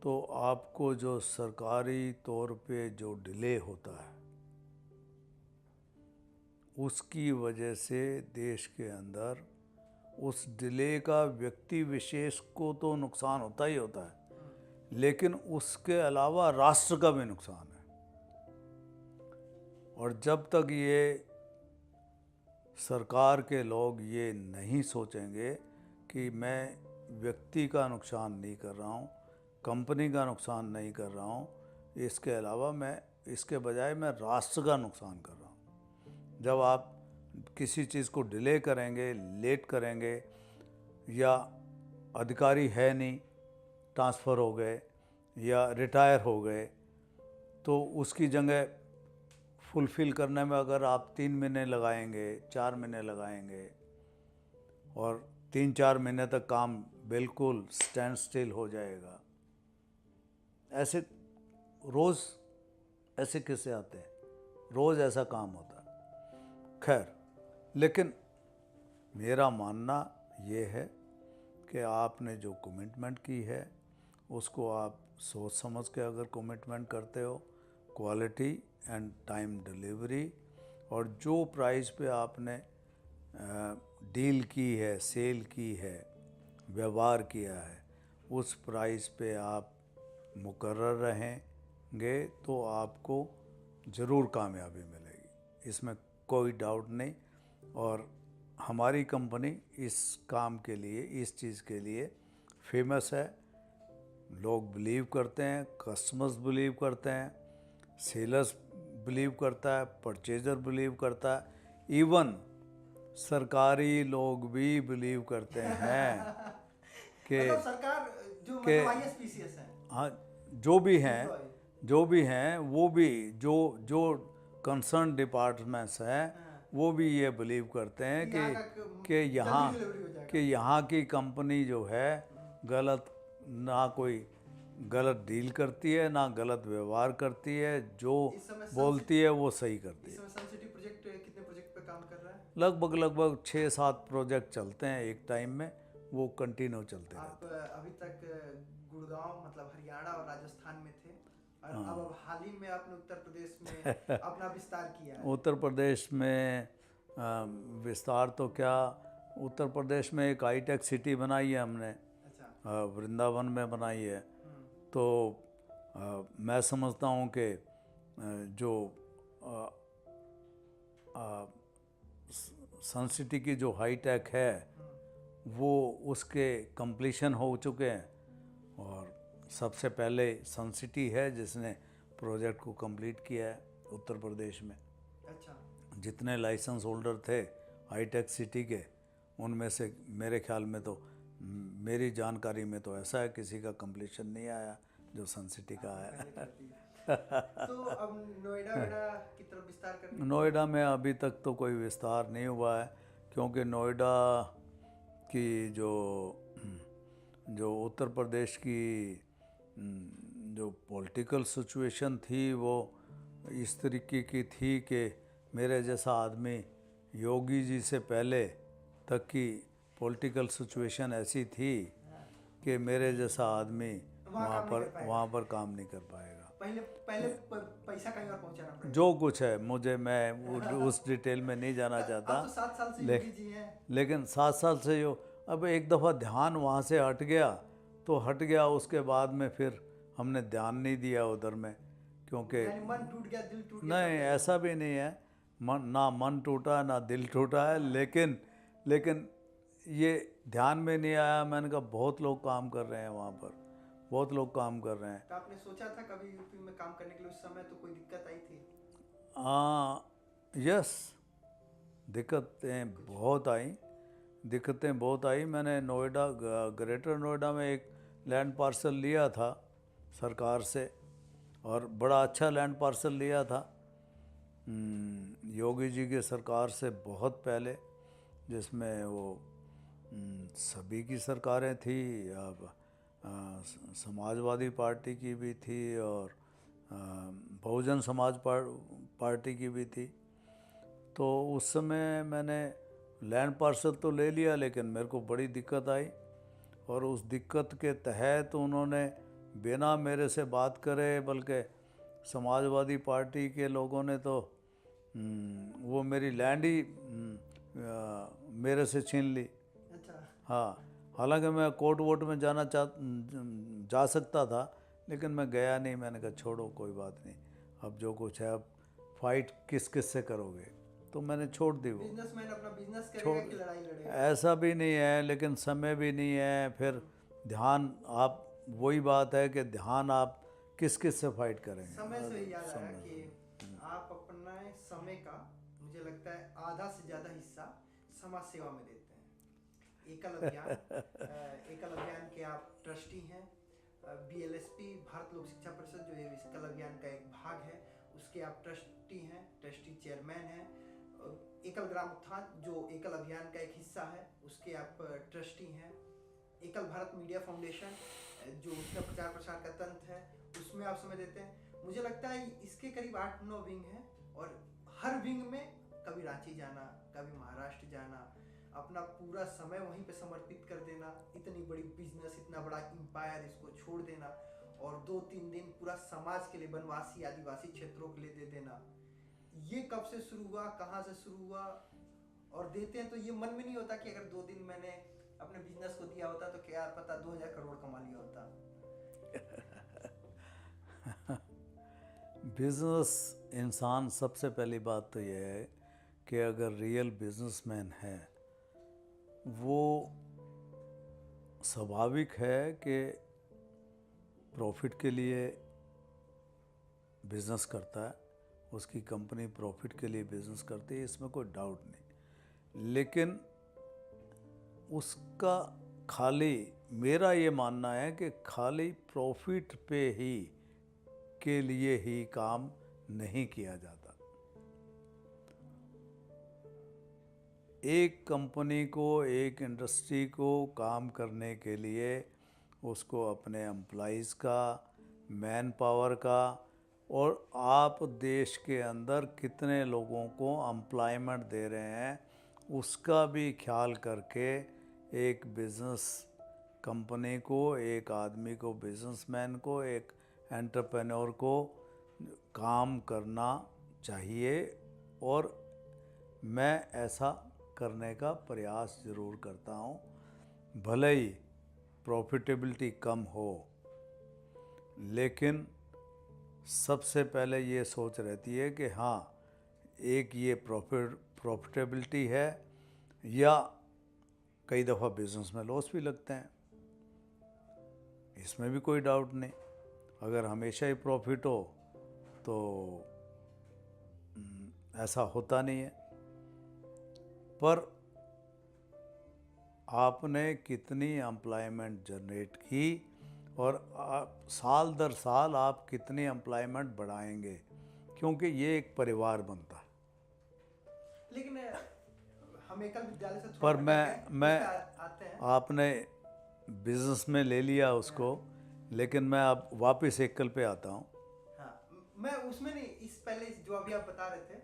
तो आपको जो सरकारी तौर पे जो डिले होता है, उसकी वजह से देश के अंदर उस डिले का व्यक्ति विशेष को तो नुकसान होता ही होता है, लेकिन उसके अलावा राष्ट्र का भी नुकसान है। और जब तक ये सरकार के लोग ये नहीं सोचेंगे कि मैं व्यक्ति का नुकसान नहीं कर रहा हूँ, कंपनी का नुकसान नहीं कर रहा हूँ, इसके अलावा मैं इसके बजाय मैं राष्ट्र का नुकसान कर रहा हूँ। जब आप किसी चीज़ को डिले करेंगे, लेट करेंगे, या अधिकारी है नहीं, ट्रांसफ़र हो गए या रिटायर हो गए, तो उसकी जगह फुलफ़िल करने में अगर आप 3 महीने लगाएंगे, 4 महीने लगाएंगे, और 3-4 महीने तक काम बिल्कुल स्टैंड स्टिल हो जाएगा। ऐसे रोज़ ऐसे किस्से आते हैं, रोज़ ऐसा काम होता है। खैर, लेकिन मेरा मानना ये है कि आपने जो कमिटमेंट की है उसको आप सोच समझ के अगर कमिटमेंट करते हो, क्वालिटी एंड टाइम डिलीवरी, और जो प्राइस पे आपने डील की है, सेल की है, व्यवहार किया है, उस प्राइस पे आप मुकर्रर रहेंगे तो आपको ज़रूर कामयाबी मिलेगी, इसमें कोई डाउट नहीं। और हमारी कंपनी इस काम के लिए, इस चीज़ के लिए फेमस है। लोग बिलीव करते हैं, कस्टमर्स बिलीव करते हैं, सेलर्स बिलीव करता है, परचेजर बिलीव करता है, इवन सरकारी लोग भी बिलीव करते हैं कि मतलब सरकार जो के मतलब ISPCS है, हाँ, जो भी हैं, Employee। जो भी हैं, वो भी जो जो कंसर्न डिपार्टमेंट्स हैं, वो भी ये बिलीव करते हैं कि यहाँ का कि यहाँ जल्दी डिलीवरी हो जाएगा। कि यहाँ की कंपनी जो है गलत, ना कोई गलत डील करती है, ना गलत व्यवहार करती है, जो इस समय बोलती है वो सही करती इस है। समय सन सिटी प्रोजेक्ट कितने प्रोजेक्ट पे काम कर रहा है? लगभग 6-7 प्रोजेक्ट चलते हैं एक टाइम में, वो कंटिन्यू चलते रहते हैं। आप अभी तक गुड़गांव मतलब हरियाणा और राजस्थान में थे, और अब हाल ही में आपने उत्तर प्रदेश में अपना विस्तार किया है। उत्तर प्रदेश में विस्तार तो क्या, उत्तर प्रदेश में एक हाईटेक सिटी बनाई है हमने, अच्छा। वृंदावन में बनाई है। तो मैं समझता हूँ कि जो सन सिटी की जो हाईटेक है वो उसके कंप्लीशन हो चुके हैं, और सबसे पहले सन सिटी है जिसने प्रोजेक्ट को कंप्लीट किया है उत्तर प्रदेश में। अच्छा। जितने लाइसेंस होल्डर थे हाईटेक सिटी के, उनमें से मेरे ख्याल में तो, मेरी जानकारी में तो ऐसा है किसी का कंप्लीशन नहीं आया जो सन सिटी का आया। तो अब नोएडा की तरफ विस्तार करने नोएडा में अभी तक तो कोई विस्तार नहीं हुआ है, क्योंकि नोएडा की जो उत्तर प्रदेश की जो पॉलिटिकल सिचुएशन थी वो इस तरीके की थी कि मेरे जैसा आदमी, योगी जी से पहले तक की पॉलिटिकल सिचुएशन ऐसी थी कि मेरे जैसा आदमी वहाँ पर काम नहीं कर पाएगा। पहले पैसा कहीं और पहुंचाना पड़ेगा। जो कुछ है, मैं उस डिटेल में नहीं जाना चाहता। आप तो 7 साल से योगी जी हैं। लेकिन 7 साल से जो, अब एक दफ़ा ध्यान वहाँ से हट गया तो हट गया, उसके बाद में फिर हमने ध्यान नहीं दिया उधर में, क्योंकि यानी मन टूट गया, दिल टूट गया। नहीं, ऐसा भी नहीं है, मन टूटा ना दिल टूटा है, लेकिन ये ध्यान में नहीं आया। मैंने कहा बहुत लोग काम कर रहे हैं वहाँ पर, बहुत लोग काम कर रहे हैं। तो आपने सोचा था कभी यूपी में काम करने के लिए, उस समय तो कोई दिक्कत आई थी? यस, दिक्कतें बहुत आई। मैंने नोएडा, ग्रेटर नोएडा में एक लैंड पार्सल लिया था सरकार से, और बड़ा अच्छा लैंड पार्सल लिया था योगी जी के सरकार से बहुत पहले, जिसमें वो सभी की सरकारें थी, अब समाजवादी पार्टी की भी थी और बहुजन समाज पार्टी की भी थी। तो उस समय मैंने लैंड पार्सल तो ले लिया, लेकिन मेरे को बड़ी दिक्कत आई, और उस दिक्कत के तहत उन्होंने बिना मेरे से बात करे, बल्कि समाजवादी पार्टी के लोगों ने तो वो मेरी लैंड ही मेरे से छीन ली। अच्छा। हाँ, हालांकि मैं कोर्ट वोट में जा सकता था, लेकिन मैं गया नहीं। मैंने कहा छोड़ो, कोई बात नहीं, अब जो कुछ है, अब फाइट किस से करोगे, तो मैंने छोड़ दी वो। बिजनेसमैन अपना बिजनेस करेगा कि लड़ाई लड़ेगा? ऐसा भी नहीं है, लेकिन समय भी नहीं है। फिर ध्यान, आप, वही बात है कि ध्यान आप किस किस से फाइट करेंगे। समय से याद आया समय कि आप अपना समय का मुझे लगता है आधा से ज़्यादा हिस्सा समाज सेवा में देते हैं। एकल अभियान के आप ट्रस्टी हैं। BLSP भारत लोक शिक्षा परिषद जो ये एकल अभियान का एक भाग है, उसके आप ट्रस्टी हैं, ट्रस्टी चेयरमैन हैं। एकल ग्राम उत्थान जो एकल अभियान का एक हिस्सा है, उसके आप ट्रस्टी हैं। एकल भारत मीडिया फाउंडेशन जो उसका प्रचार प्रसार का तंत्र है, उसमें आप समय देते हैं। मुझे लगता है इसके करीब 8-9 विंग हैं और हर विंग में कभी रांची जाना, कभी महाराष्ट्र जाना, अपना पूरा समय वहीं पे समर्पित कर देना, इतनी बड़ी बिजनेस, इतना बड़ा एम्पायर इसको छोड़ देना और 2-3 दिन पूरा समाज के लिए, वनवासी आदिवासी क्षेत्रों के लिए दे देना। ये कब से शुरू हुआ, कहाँ से शुरू हुआ? और देते हैं तो ये मन में नहीं होता कि अगर 2 दिन मैंने अपने बिजनेस को दिया होता तो क्या पता 2000 करोड़ कमा लिया होता। बिजनेस इंसान, सबसे पहली बात तो यह है कि अगर रियल बिजनेसमैन है, वो स्वाभाविक है कि प्रॉफिट के लिए बिजनेस करता है, उसकी कंपनी प्रॉफिट के लिए बिजनेस करती है, इसमें कोई डाउट नहीं। लेकिन उसका खाली, मेरा ये मानना है कि खाली प्रॉफिट पे ही के लिए ही काम नहीं किया जाता। एक कंपनी को, एक इंडस्ट्री को काम करने के लिए उसको अपने एम्प्लॉइज़ का, मैन पावर का, और आप देश के अंदर कितने लोगों को एम्प्लॉयमेंट दे रहे हैं उसका भी ख्याल करके एक बिज़नेस कंपनी को, एक आदमी को, बिजनेसमैन को, एक एंटरप्रेन्योर को काम करना चाहिए। और मैं ऐसा करने का प्रयास ज़रूर करता हूँ, भले ही प्रॉफिटेबिलिटी कम हो, लेकिन सबसे पहले ये सोच रहती है कि हाँ, एक ये प्रॉफिटेबिलिटी है, या कई दफ़ा बिज़नेस में लॉस भी लगते हैं, इसमें भी कोई डाउट नहीं। अगर हमेशा ही प्रॉफिट हो तो ऐसा होता नहीं है। पर आपने कितनी एम्प्लॉयमेंट जनरेट की और साल दर साल आप कितनी एम्प्लॉयमेंट बढ़ाएंगे, क्योंकि ये एक परिवार बनता है। लेकिन हम एकल विद्यालय से थोड़ा पर मैं आते हैं। आपने बिजनेस में ले लिया उसको, लेकिन मैं अब वापस एकल पे आता हूँ। हाँ, मैं उसमें नहीं, इस पहले जो अभी आप बता रहे थे,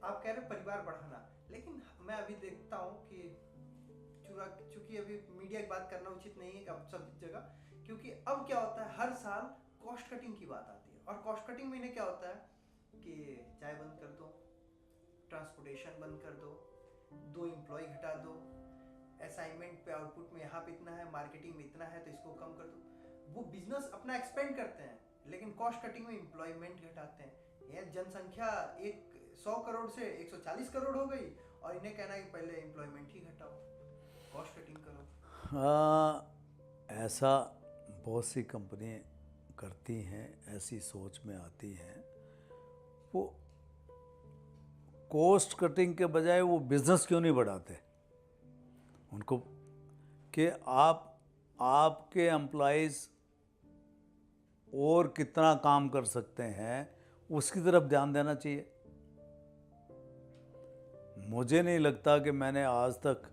आप कह रहे परिवार बढ़ाना, लेकिन मैं अभी देखता हूँ कि चूंकि अभी मीडिया की बात करना उचित नहीं है अब सब जगह, क्योंकि अब क्या होता है, हर साल कॉस्ट कटिंग की बात आती है, और कॉस्ट कटिंग में इन्हें क्या होता है कि चाय बंद कर दो, ट्रांसपोर्टेशन बंद कर दो, 2 एम्प्लॉय घटा दो, असाइनमेंट पे आउटपुट में यहाँ पे इतना है, मार्केटिंग में इतना है तो इसको कम कर दो। वो बिजनेस अपना एक्सपेंड करते हैं, लेकिन कॉस्ट कटिंग में एम्प्लॉयमेंट घटाते हैं। ये जनसंख्या 100 करोड़ से 140 करोड़ हो गई और इन्हें कहना है कि पहले एम्प्लॉयमेंट ही घटाओ, कॉस्ट कटिंग करो। ऐसा बहुत सी कंपनी करती हैं, ऐसी सोच में आती हैं। वो कॉस्ट कटिंग के बजाय वो बिज़नेस क्यों नहीं बढ़ाते उनको, कि आपके एम्प्लॉइज़ और कितना काम कर सकते हैं उसकी तरफ ध्यान देना चाहिए। मुझे नहीं लगता कि मैंने आज तक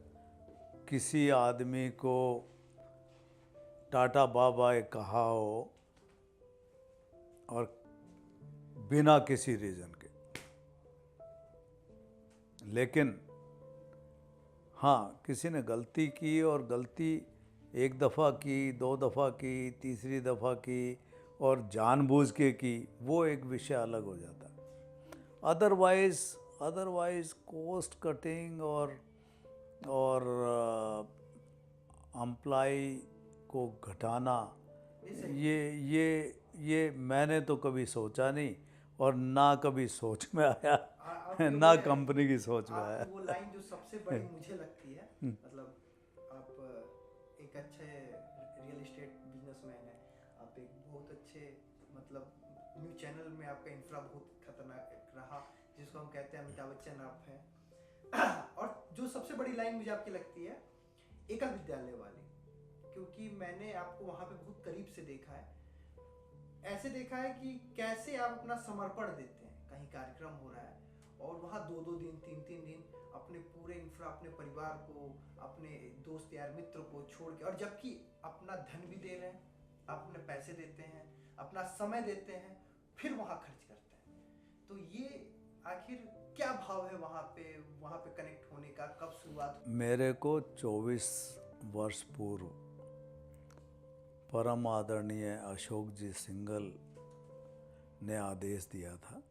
किसी आदमी को टाटा बाबा कहा हो और बिना किसी रीज़न के। लेकिन हाँ, किसी ने गलती की और गलती 1 दफ़ा की, 2 दफ़ा की, तीसरी दफ़ा की और जानबूझ के की, वो एक विषय अलग हो जाता है। अदरवाइज कॉस्ट कटिंग और एम्प्लॉय को घटाना, ये मैंने तो कभी सोचा नहीं और ना कभी सोच में आया, ना कंपनी की सोच में आया। वो लाइन जो सबसे बड़ी मुझे लगती है, मतलब आप एक अच्छे रियल एस्टेट बिजनेसमैन हैं, आप एक बहुत अच्छे मतलब न्यूज चैनल में आपका इंफ्रा बहुत खतरनाक रहा, जिसको हम कहते हैं अमिताभ बच्चन आप हैं। और जो सबसे बड़ी लाइन मुझे आपकी लगती है एकल विद्यालय वाली, क्योंकि मैंने आपको वहां पे बहुत करीब से देखा है, ऐसे देखा है कि कैसे आप अपना समर्पण देते हैं, कहीं कार्यक्रम हो रहा है और वहाँ 2-2 दिन 3-3 दिन अपने पूरे इंफ्रा, अपने परिवार को, अपने दोस्त यार मित्र को छोड़ के, और जबकि अपना धन भी दे रहे हैं, अपने पैसे देते हैं, अपना समय देते हैं, फिर वहाँ खर्च करते हैं। तो ये आखिर क्या भाव है वहाँ पे कनेक्ट होने का, कब शुरुआत हुई? मेरे को 24 वर्ष पूर्व परम आदरणीय अशोक जी सिंघल ने आदेश दिया था,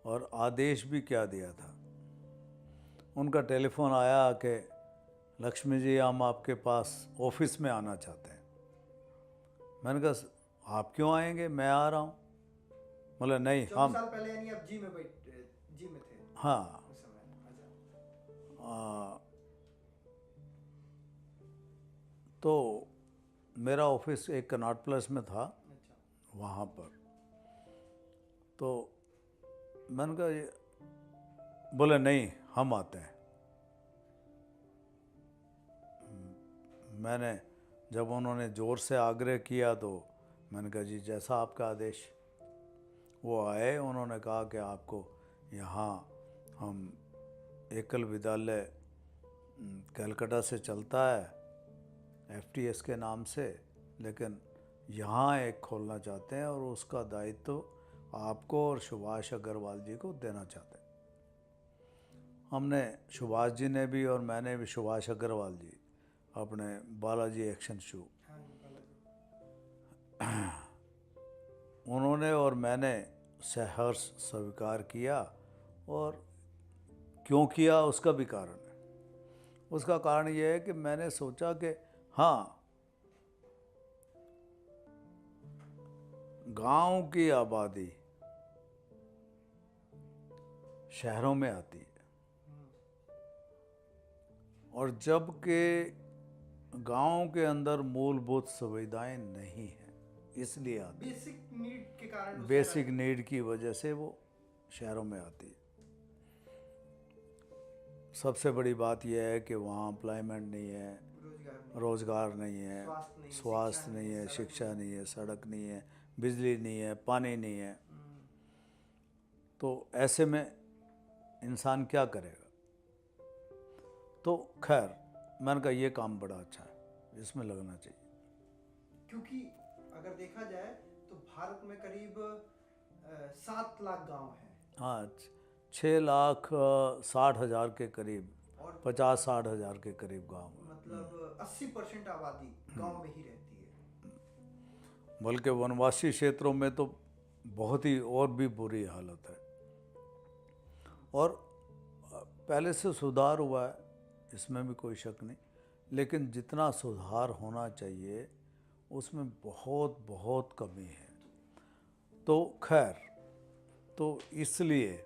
और आदेश भी क्या दिया था। उनका टेलीफोन आया कि लक्ष्मी जी हम आपके पास ऑफिस में आना चाहते हैं। मैंने कहा आप क्यों आएंगे, मैं आ रहा हूँ। बोले नहीं 24 साल पहले यानी आप जी में थे हाँ उस समय? अच्छा। तो मेरा ऑफिस एक कनॉट प्लेस में था अच्छा। वहाँ पर। तो मैंने कहा ये, बोले नहीं हम आते हैं। मैंने जब उन्होंने ज़ोर से आग्रह किया तो मैंने कहा जी जैसा आपका आदेश। वो आए, उन्होंने कहा कि आपको यहाँ हम एकल विद्यालय कलकत्ता से चलता है FTS के नाम से, लेकिन यहाँ एक खोलना चाहते हैं और उसका दायित्व आपको और सुभाष अग्रवाल जी को देना चाहते हैं। हमने, सुभाष जी ने भी और मैंने भी, सुभाष अग्रवाल जी अपने बालाजी एक्शन शो, हाँ जी, बालाजी। उन्होंने और मैंने सहर्ष स्वीकार किया। और क्यों किया उसका भी कारण है। उसका कारण यह है कि मैंने सोचा कि हाँ, गांव की आबादी शहरों में आती है, और जबकि गांव के अंदर मूलभूत सुविधाएं नहीं हैं, इसलिए आती है। बेसिक नीड के कारण, बेसिक नीड की वजह से वो शहरों में आती है। सबसे बड़ी बात यह है कि वहाँ एम्प्लॉयमेंट नहीं है, रोज़गार नहीं है, स्वास्थ्य नहीं है, शिक्षा नहीं है, सड़क नहीं है, बिजली नहीं है, पानी नहीं है। तो ऐसे में इंसान क्या करेगा। तो खैर मैंने कहा ये काम बड़ा अच्छा है, इसमें लगना चाहिए। क्योंकि अगर देखा जाए तो भारत में करीब 7 लाख गांव हैं। हाँ, 6,60,000 के करीब, और 50-60 हज़ार के करीब गांव है। मतलब 80% आबादी गांव में ही रहती है। बल्कि वनवासी क्षेत्रों में तो बहुत ही और भी बुरी हालत है। और पहले से सुधार हुआ है, इसमें भी कोई शक नहीं, लेकिन जितना सुधार होना चाहिए उसमें बहुत बहुत कमी है। तो खैर, तो इसलिए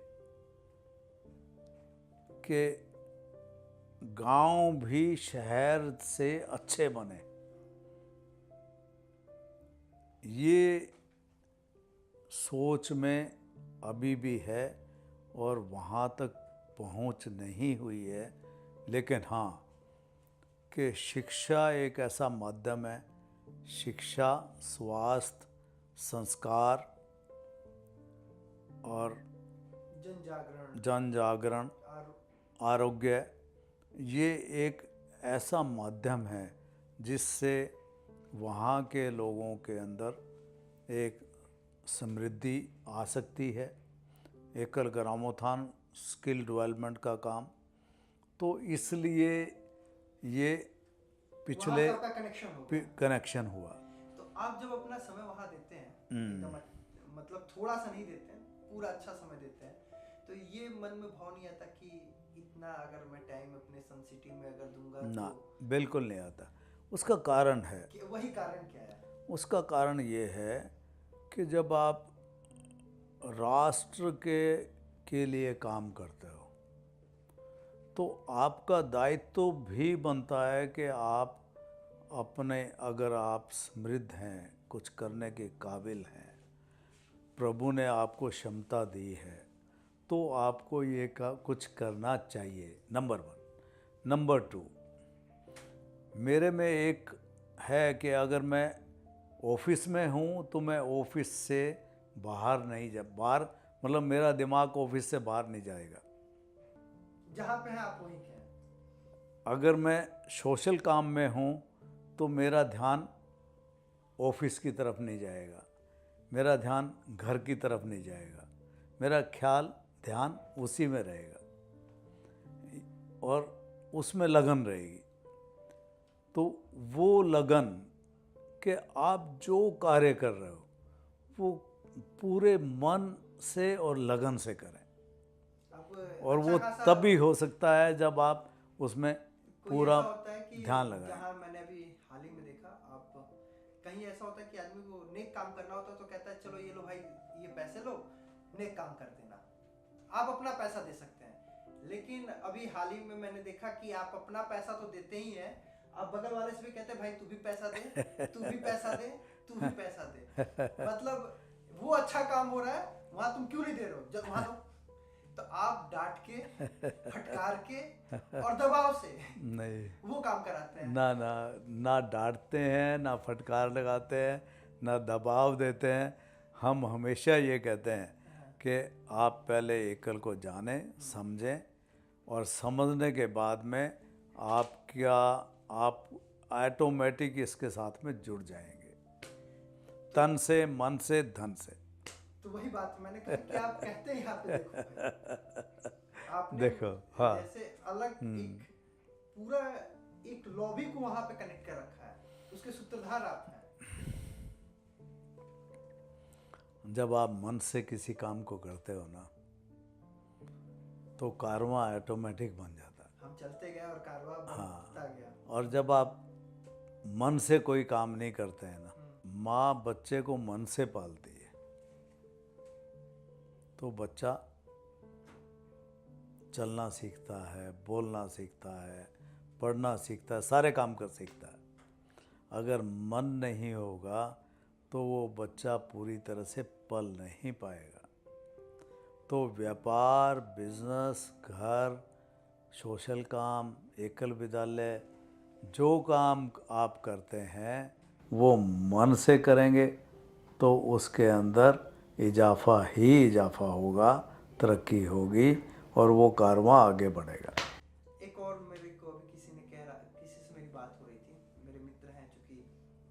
कि गांव भी शहर से अच्छे बने, ये सोच में अभी भी है और वहाँ तक पहुँच नहीं हुई है। लेकिन हाँ, कि शिक्षा एक ऐसा माध्यम है, शिक्षा, स्वास्थ्य, संस्कार और जन जागरण, आरोग्य, ये एक ऐसा माध्यम है जिससे वहाँ के लोगों के अंदर एक समृद्धि आ सकती है। एकल ग्रामोत्थान, स्किल डेवलपमेंट का काम, तो इसलिए ये पिछले कनेक्शन हुआ। तो आप जब अपना समय वहाँ देते हैं, एकदम मतलब थोड़ा सा नहीं देते हैं, पूरा अच्छा समय देते हैं, तो ये मन में भाव नहीं आता कि इतना अगर मैं टाइम अपने सन सिटी में अगर दूंगा ना, तो? बिल्कुल नहीं आता। उसका कारण है, वही कारण क्या है? उसका कारण ये है कि जब आप राष्ट्र के लिए काम करते हो तो आपका दायित्व भी बनता है कि आप अपने, अगर आप समृद्ध हैं, कुछ करने के काबिल हैं, प्रभु ने आपको क्षमता दी है तो आपको ये कुछ करना चाहिए, नंबर 1। नंबर 2, मेरे में एक है कि अगर मैं ऑफिस में हूँ तो मैं ऑफिस से बाहर नहीं जा, बाहर मतलब मेरा दिमाग ऑफिस से बाहर नहीं जाएगा। जहाँ पे है आप वहीं के हैं। अगर मैं सोशल काम में हूँ तो मेरा ध्यान ऑफिस की तरफ नहीं जाएगा, मेरा ध्यान घर की तरफ नहीं जाएगा, मेरा ख्याल ध्यान उसी में रहेगा और उसमें लगन रहेगी। तो वो लगन कि आप जो कार्य कर रहे हो वो पूरे मन से और लगन से करें, और अच्छा वो खासा तभी हो सकता है जब आप उसमें कोई पूरा ऐसा होता है कि ध्यान लगाएं। जहाँ मैंने अभी हाल ही में देखा, आप कहीं ऐसा होता है कि आदमी को नेक काम करना होता है तो कहता है चलो ये लो भाई, ये पैसे लो, नेक काम कर देना, आप अपना पैसा दे सकते हैं। लेकिन अभी हाल ही में मैंने देखा कि आप अपना पैसा तो देते ही हैं, आप बगल वाले से भी कहते हैं भाई तू भी पैसा दे, तू भी पैसा दे, तू भी पैसा दे। मतलब वो अच्छा काम हो रहा है, वहां तुम क्यों नहीं दे रहे हो, जब वहां दो। तो आप डांट के, फटकार के और दबाव से नहीं, वो काम कराते हैं। ना ना, ना डांटते हैं, ना फटकार लगाते हैं, ना दबाव देते हैं। हम हमेशा ये कहते हैं कि आप पहले एकल को जानें, समझें, और समझने के बाद में आप ऑटोमेटिक इसके साथ में जुड़ जाएंगे, तन से, मन से, धन से। तो वही बात मैंने कहा कि आप कहते हैं यहाँ पे देखो भाई, आपने देखो, हाँ, जैसे अलग एक पूरा एक लॉबी को वहां पे कनेक्ट कर रखा है, उसके सूत्रधार आप हैं। जब आप मन से किसी काम को करते हो ना तो कारवां ऑटोमेटिक बन जाता है। हम चलते गए और कारवां बनता गया। और जब आप मन से कोई काम नहीं करते हैं ना, माँ बच्चे को मन से पालती है तो बच्चा चलना सीखता है, बोलना सीखता है, पढ़ना सीखता है, सारे काम कर सीखता है। अगर मन नहीं होगा तो वो बच्चा पूरी तरह से पल नहीं पाएगा। तो व्यापार, बिजनेस, घर, सोशल काम, एकल विद्यालय, जो काम आप करते हैं वो मन से करेंगे तो उसके अंदर इजाफा ही इजाफा होगा, तरक्की होगी और वो कारवां आगे बढ़ेगा। एक और मेरे को अभी किसी से मेरी बात हो रही थी, मेरे मित्र हैं जो कि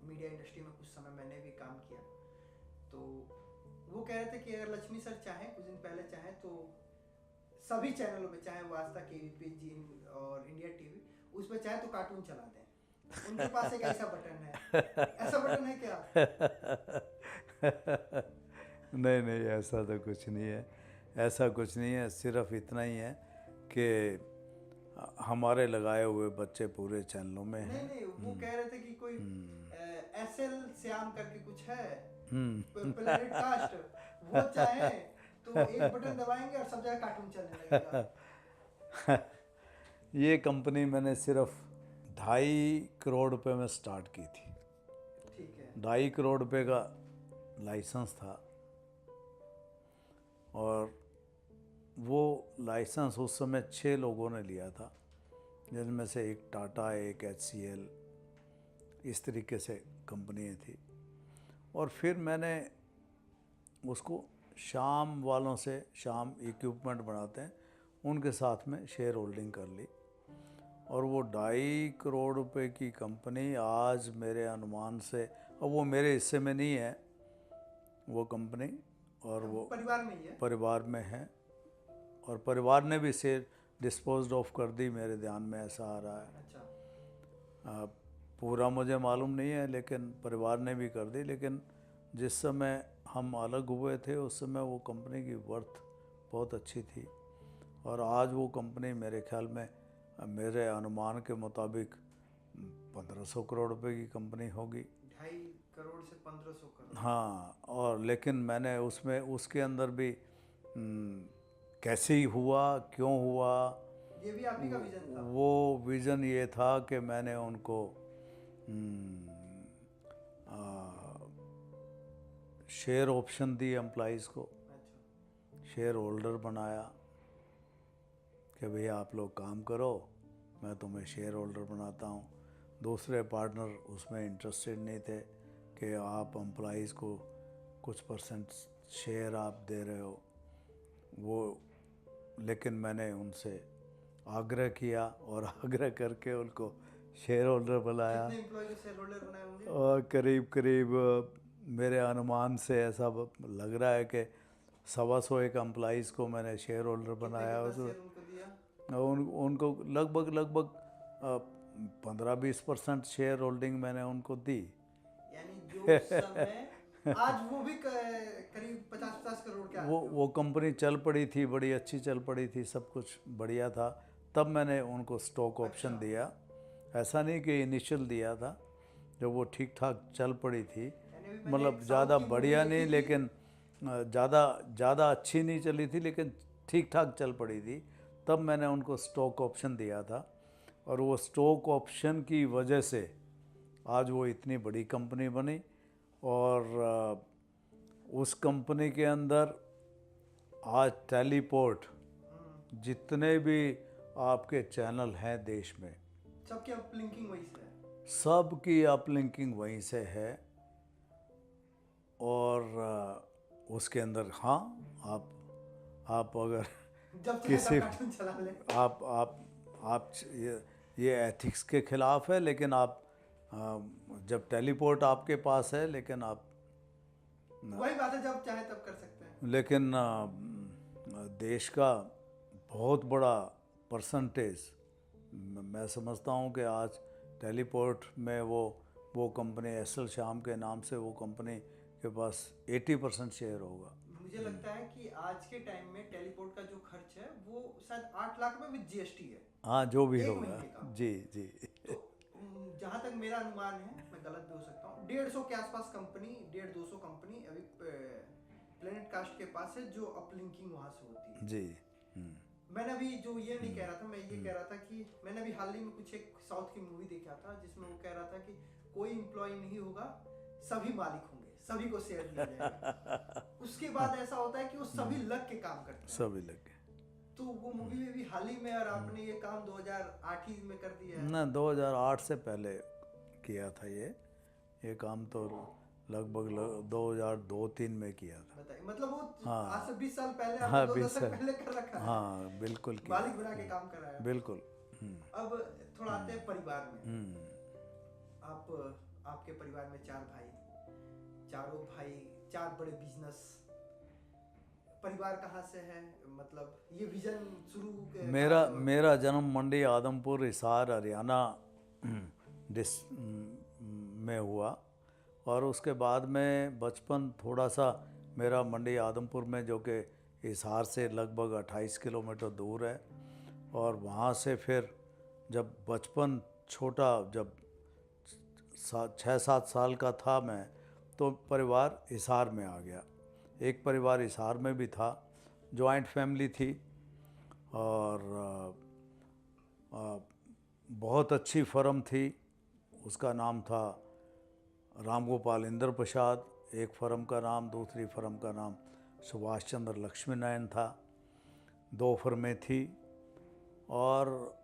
मीडिया इंडस्ट्री में कुछ समय मैंने भी काम किया, तो वो कह रहे थे कि अगर लक्ष्मी सर चाहें, कुछ दिन पहले चाहें तो सभी चैनलों पे, चाहे वो आज तक, केवीपी जी और इंडिया टीवी, उस पर चाहे तो कार्टून चला दें। उनके पास एक ऐसा बटन है, ऐसा बटन है क्या? नहीं नहीं, ऐसा तो कुछ नहीं है, ऐसा कुछ नहीं है। सिर्फ इतना ही है कि हमारे लगाए हुए बच्चे पूरे चैनलों में हैं। नहीं, वो कह रहे थे कि कोई एसएल श्याम करके कुछ है, प्लेनेट कास्ट, वो चाहे तो एक बटन दबाएंगे और सब जगह कार्टून चलने लगेगा। ये कंपनी मैंने सिर्फ 2.5 करोड़ रुपए में स्टार्ट की थी। ठीक है। 2.5 करोड़ रुपए का लाइसेंस था और वो लाइसेंस उस समय 6 लोगों ने लिया था, जिनमें से एक टाटा, एक HCL, इस तरीके से कंपनियाँ थी। और फिर मैंने उसको शाम वालों से, शाम इक्विपमेंट बनाते हैं, उनके साथ में शेयर होल्डिंग कर ली और वो 2.5 करोड़ रुपए की कंपनी आज मेरे अनुमान से, और वो मेरे हिस्से में नहीं है वो कंपनी, और वो परिवार में ही है, परिवार में है, और परिवार ने भी शेयर डिस्पोज्ड ऑफ कर दी, मेरे ध्यान में ऐसा आ रहा है। अच्छा। पूरा मुझे मालूम नहीं है, लेकिन परिवार ने भी कर दी। लेकिन जिस समय हम अलग हुए थे उस समय वो कंपनी की वर्थ बहुत अच्छी थी, और आज वो कंपनी मेरे ख्याल में, मेरे अनुमान के मुताबिक 1500 करोड़ रुपए की कंपनी होगी। 2.5 करोड़ से 1500 करोड़। हाँ, और लेकिन मैंने उसमें, उसके अंदर भी कैसे ही हुआ, क्यों हुआ, ये भी आप ही का विजन था? वो विज़न ये था कि मैंने उनको शेयर ऑप्शन दी एम्प्लॉइज़ को, अच्छा। शेयर होल्डर बनाया कि भैया आप लोग काम करो, मैं तुम्हें शेयर होल्डर बनाता हूँ। दूसरे पार्टनर उसमें इंटरेस्टेड नहीं थे कि आप एम्प्लॉइज़ को कुछ परसेंट शेयर आप दे रहे हो वो, लेकिन मैंने उनसे आग्रह किया और आग्रह करके उनको शेयर होल्डर बनाया। कितने एम्प्लॉय को शेयर होल्डर बनाए होंगे? और करीब करीब मेरे अनुमान से ऐसा लग रहा है कि 125 एक एम्प्लॉइज़ को मैंने शेयर होल्डर बनाया। कितना उसमें शेयर उनको दिया? उनको लगभग 15-20% शेयर होल्डिंग मैंने उनको दी। यानी जो समय आज वो भी करीब 50-50 करोड़ के आदमी वो कंपनी चल पड़ी थी, बड़ी अच्छी चल पड़ी थी, सब कुछ बढ़िया था, तब मैंने उनको स्टॉक ऑप्शन दिया। ऐसा नहीं कि इनिशियल दिया था, जब वो ठीक ठाक चल पड़ी थी, यानी अभी मैंने मतलब एक ज़्यादा साउथ की बढ़िया मूवी नहीं देखी थी। लेकिन ज़्यादा अच्छी नहीं चली थी, लेकिन ठीक ठाक चल पड़ी थी, तब मैंने उनको स्टॉक ऑप्शन दिया था। और वो स्टॉक ऑप्शन की वजह से आज वो इतनी बड़ी कंपनी बनी। और उस कंपनी के अंदर आज टेलीपोर्ट जितने भी आपके चैनल हैं देश में, सबकी अपलिंकिंग वहीं से है। सब की अपलिंकिंग वहीं से है। और उसके अंदर हाँ, आप अगर जब चाहे किसी तब कार्टून चला ले। आप ये एथिक्स के खिलाफ है, लेकिन आप जब टेलीपोर्ट आपके पास है, लेकिन आप वही बात है, जब चाहे तब कर सकते हैं। लेकिन देश का बहुत बड़ा परसेंटेज मैं समझता हूँ कि आज टेलीपोर्ट में वो कंपनी एसएल श्याम के नाम से वो कंपनी के पास 80% शेयर होगा। मुझे लगता है कि आज के टाइम में टेलीपोर्ट का जो खर्च है वो शायद 8 लाख में विद जीएसटी है। हाँ, जो भी एक होगा। महीने का। जी जी। तो जहाँ तक मेरा अनुमान है, मैं गलत भी हो सकता हूँ, 150 के आसपास कंपनी, 150-200 कंपनी अभी प्लेनेट कास्ट के पास है जो अपलिंकिंग वहाँ से होती है। जी। मैंने अभी जो ये नहीं कह रहा था, मैं ये कह रहा था कि मैंने अभी हाल ही में कुछ एक साउथ की मूवी देखा था जिसमें वो कह रहा था कि कोई एम्प्लॉय नहीं होगा, सभी मालिक होंगे, सभी को शेयर दिया जाएगा। उसके बाद ऐसा होता है कि वो सभी लग के काम करते हैं। सभी लगे। तो वो मूवी में भी हाल ही में, और आपने ये काम 2008 ही में कर दिया है। ना, 2008 से पहले किया था ये काम तो लगभग 2002-3 में किया था। बताइए, मतलब वो हाँ। आज से 20 साल पहले, हाँ, आपने 2 20 दशक साल पहले कर रखा है। हाँ, बिल्कुल किया। मालिक बना के काम कराया। बिल्कुल। अब थोड़ा आते हैं परिवार में। आपके परिवार में 4 भाई, चारों भाई 4 बड़े बिजनेस। परिवार कहाँ से है, मतलब ये विजन शुरू मेरा जन्म मंडी आदमपुर हिसार हरियाणा में हुआ। और उसके बाद में बचपन थोड़ा सा मेरा मंडी आदमपुर में, जो कि हिसार से लगभग 28 किलोमीटर दूर है। और वहाँ से फिर जब बचपन छोटा, जब 6-7 साल का था मैं, तो परिवार हिसार में आ गया। एक परिवार हिसार में भी था, जॉइंट फैमिली थी। और बहुत अच्छी फर्म थी, उसका नाम था राम गोपाल इंद्र प्रसाद एक फ़र्म का नाम, दूसरी फर्म का नाम सुभाष चंद्र लक्ष्मी नारायण था। 2 फर्में थी और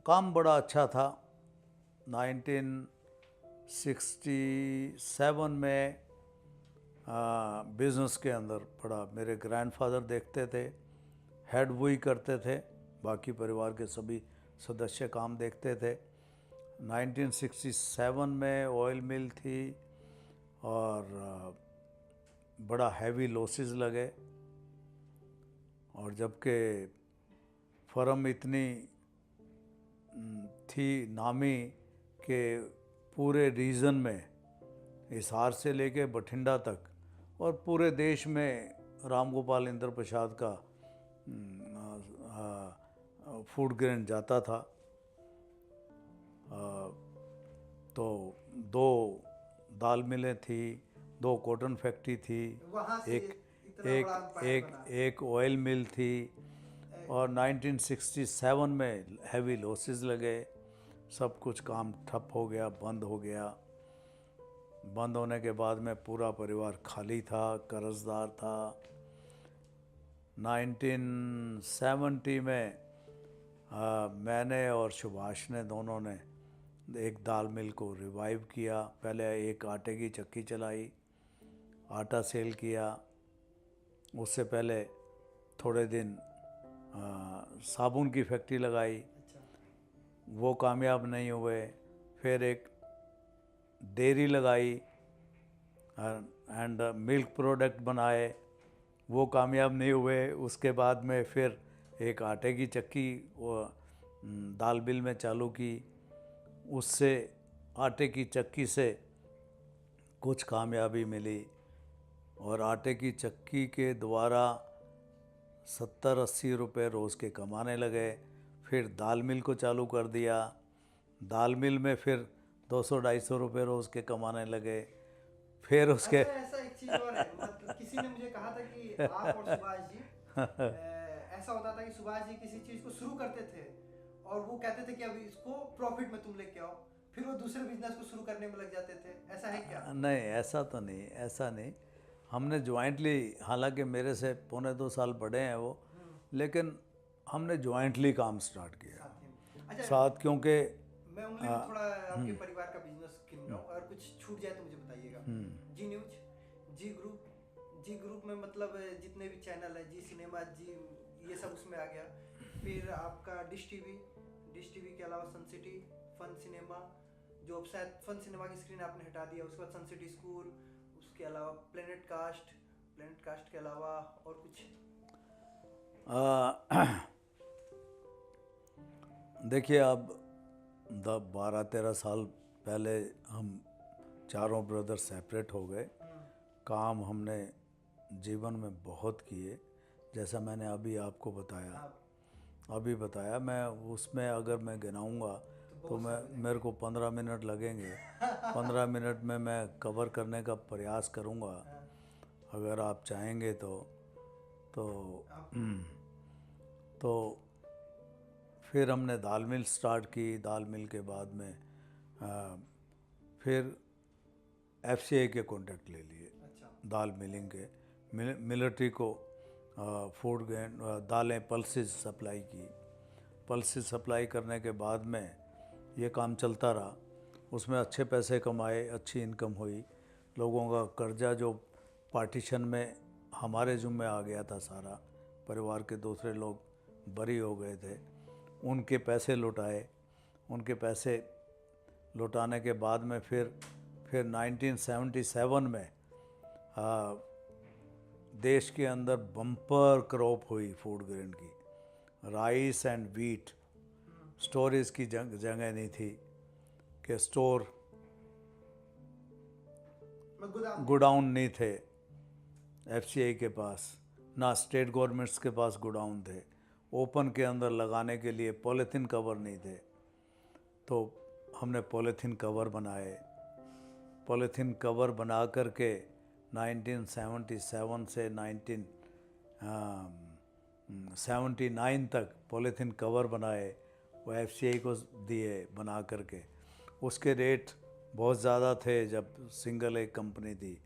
काम बड़ा अच्छा था। 1967 में बिज़नेस के अंदर पड़ा। मेरे ग्रैंडफादर देखते थे, हेड वही करते थे, बाकी परिवार के सभी सदस्य काम देखते थे। 1967 में ऑयल मिल थी और बड़ा हैवी लॉसेस लगे। और जबकि फर्म इतनी थी नामी कि पूरे रीजन में, हिसार से लेके बठिंडा तक और पूरे देश में राम गोपाल इंद्र प्रसाद का फूड ग्रेन जाता था। तो 2 दाल मिलें थी, 2 कॉटन फैक्ट्री थी, वहाँ से एक इतना एक बड़ा empire एक बना। एक ऑयल मिल थी। और 1967 में हैवी लॉसेस लगे, सब कुछ काम ठप हो गया, बंद हो गया। बंद होने के बाद में पूरा परिवार खाली था, कर्जदार था। 1970 में मैंने और सुभाष ने दोनों ने एक दाल मिल को रिवाइव किया। पहले एक आटे की चक्की चलाई, आटा सेल किया। उससे पहले थोड़े दिन साबुन की फैक्ट्री लगाई, अच्छा। वो कामयाब नहीं हुए। फिर एक डेयरी लगाई एंड मिल्क प्रोडक्ट बनाए, वो कामयाब नहीं हुए। उसके बाद में फिर एक आटे की चक्की वो दाल मिल में चालू की। उससे आटे की चक्की से कुछ कामयाबी मिली और आटे की चक्की के द्वारा 70-80 रुपये रोज़ के कमाने लगे। फिर दाल मिल को चालू कर दिया, दाल मिल में फिर 200-250 रुपये रोज़ के कमाने लगे। फिर उसके अच्छा, ऐसा एक चीज और है, मतलब किसी ने मुझे कहा था कि आप और सुभाष जी ऐसा होता था कि सुभाष जी किसी चीज को शुरू करते थे और वो कहते थे कि अभी इसको प्रॉफिट में तुम लेके आओ, फिर वो दूसरे बिजनेस को शुरू करने में लग जाते थे। ऐसा है क्या? नहीं, ऐसा तो नहीं, ऐसा नहीं। हमने जॉइंटली, हालांकि मेरे से 1.25-2 साल बड़े हैं वो, लेकिन हमने जॉइंटली काम स्टार्ट किया साथ में। अच्छा, साथ, क्योंकि मैं उंगली में थोड़ा आपके परिवार का बिजनेस गिन रहा हूँ, अगर कुछ छूट जाए तो मुझे बताइएगा। जी न्यूज, जी ग्रुप, जी ग्रुप में मतलब जितने भी चैनल है, जी सिनेमा, जी ये सब उसमें आ गया। फिर आपका डिश टीवी, डिश टीवी के अलावा सन सिटी, फन सिनेमा, जो अब शायद फन सिनेमा की स्क्रीन आपने हटा दिया। उसके बाद सन सिटी स्कूल, उसके अलावा प्लेनेट कास्ट, प्लेनेट कास्ट के अलावा और कुछ? देखिए, अब 12-13 साल पहले हम चारों ब्रदर सेपरेट हो गए। काम हमने जीवन में बहुत किए, जैसा मैंने अभी आपको बताया, मैं उसमें अगर मैं गिनाऊंगा तो मेरे को 15 मिनट लगेंगे। 15 मिनट में मैं कवर करने का प्रयास करूंगा, अगर आप चाहेंगे तो तो फिर हमने दाल मिल स्टार्ट की। दाल मिल के बाद में फिर एफसीआई के कॉन्टैक्ट ले लिए। अच्छा। दाल मिलिंग के, मिलिट्री को फूड ग्रेन दालें पल्सेस सप्लाई की। पल्सेस सप्लाई करने के बाद में ये काम चलता रहा। उसमें अच्छे पैसे कमाए, अच्छी इनकम हुई। लोगों का कर्जा जो पार्टीशन में हमारे ज़िम्मे आ गया था सारा, परिवार के दूसरे लोग बरी हो गए थे, उनके पैसे लौटाए। उनके पैसे लौटाने के बाद में फिर 1977 में देश के अंदर बम्पर क्रॉप हुई फूड ग्रेन की, राइस एंड वीट। स्टोरेज की जगह नहीं थी कि स्टोर, गोडाउन नहीं थे एफसीआई के पास, ना स्टेट गवर्नमेंट्स के पास गोडाउन थे। ओपन के अंदर लगाने के लिए पॉलीथीन कवर नहीं थे, तो हमने पॉलीथीन कवर बनाए। पॉलीथीन कवर बना करके 1977 से 1979 तक पॉलीथीन कवर बनाए, वो एफसीआई को दिए बना करके। उसके रेट बहुत ज़्यादा थे जब सिंगल एक कंपनी थी,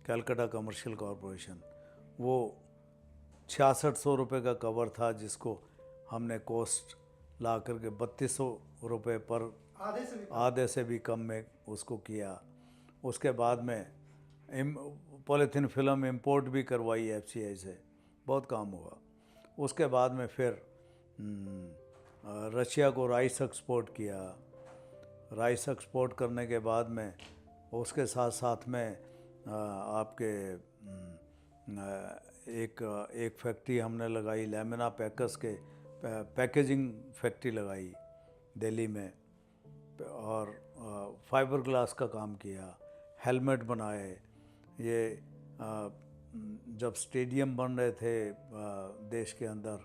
कलकत्ता कमर्शियल कॉरपोरेशन। वो 6600 रुपये का कवर था, जिसको हमने कॉस्ट ला करके 3200 रुपये पर, आधे से भी कम में उसको किया। उसके बाद में पॉलीथीन फिल्म इंपोर्ट भी करवाई एफसीआई से, बहुत काम हुआ। उसके बाद में फिर रशिया को राइस एक्सपोर्ट किया। राइस एक्सपोर्ट करने के बाद में उसके साथ साथ में आपके एक फैक्ट्री हमने लगाई, लैमिना पैकर्स के पैकेजिंग फैक्ट्री लगाई दिल्ली में, और फाइबर ग्लास का काम किया, हेलमेट बनाए। ये जब स्टेडियम बन रहे थे देश के अंदर,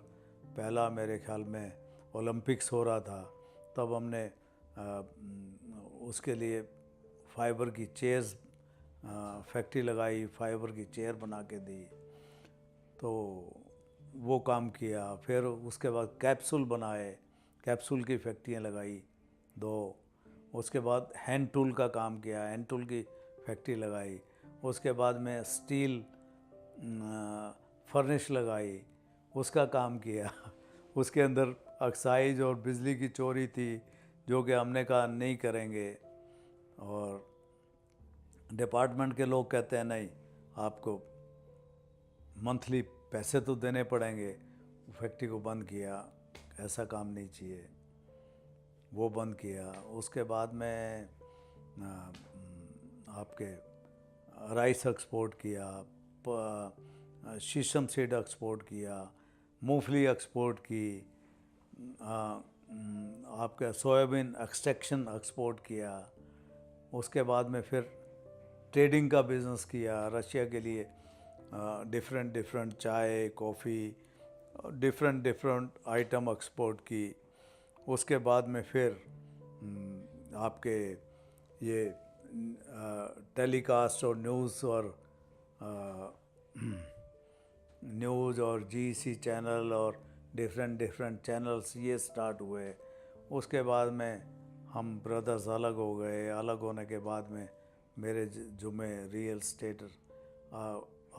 पहला मेरे ख्याल में ओलंपिक्स हो रहा था, तब हमने उसके लिए फाइबर की चेयर्स फैक्ट्री लगाई, फाइबर की चेयर बना के दी, तो वो काम किया। फिर उसके बाद कैप्सूल बनाए, कैप्सूल की फैक्ट्रियाँ लगाई 2। उसके बाद हैंड टूल का काम किया, हैंड टूल की फैक्ट्री लगाई। उसके बाद में स्टील फर्निश लगाई, उसका काम किया। उसके अंदर एक्साइज और बिजली की चोरी थी, जो कि हमने कहा नहीं करेंगे। और डिपार्टमेंट के लोग कहते हैं नहीं, आपको मंथली पैसे तो देने पड़ेंगे। फैक्ट्री को बंद किया, ऐसा काम नहीं चाहिए, वो बंद किया। उसके बाद में आपके राइस एक्सपोर्ट किया, शीशम सीड एक्सपोर्ट किया, मूंगफली एक्सपोर्ट की, आपका सोयाबीन एक्सट्रैक्शन एक्सपोर्ट किया। उसके बाद में फिर ट्रेडिंग का बिज़नेस किया रशिया के लिए, डिफरेंट डिफरेंट चाय, कॉफ़ी, डिफरेंट आइटम एक्सपोर्ट की। उसके बाद में फिर आपके ये टेलीकास्ट और न्यूज़ और जीसी चैनल और डिफरेंट चैनल्स ये स्टार्ट हुए। उसके बाद में हम ब्रदर्स अलग हो गए। अलग होने के बाद में मेरे जो में रियल स्टेट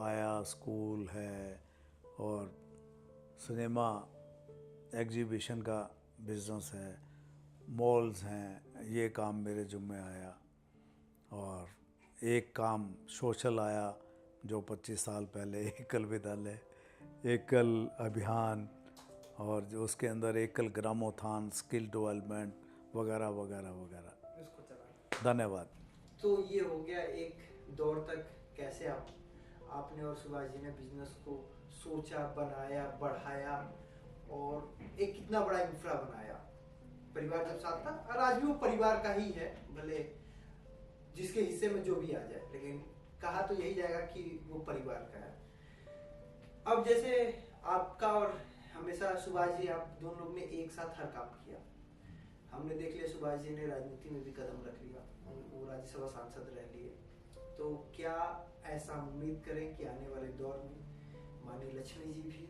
आया, स्कूल है और सिनेमा एग्जीबिशन का बिज़नेस है, मॉल्स हैं, ये काम मेरे जुम्मे आया। और एक काम सोशल आया जो 25 साल पहले, एकल विद्यालय, एकल अभियान, और जो उसके अंदर एकल ग्रामोत्थान, स्किल डेवलपमेंट वगैरह वगैरह वगैरह। उसको चला। धन्यवाद। तो ये हो गया एक दौर तक कैसे आपने और सुभाष जी ने बिजनेस को सोचा, बनाया, बढ़ाया और एक कितना बड़ा इंफ्रा बनाया। परिवार जब साथ था, और आज भी वो परिवार का ही है, भले जिसके हिस्से में जो भी आ जाए, लेकिन कहा तो यही जाएगा कि वो परिवार का है। अब जैसे आपका और हमेशा सुभाष जी, आप दोनों लोग ने एक साथ हर काम किया। हमने देख लिया सुभाष जी ने राजनीति में भी कदम रख लिया, वो राज्यसभा सांसद रह लिए। तो क्या ऐसा उम्मीद करें कि आने वाले दौर में माननीय लक्ष्मी जी भी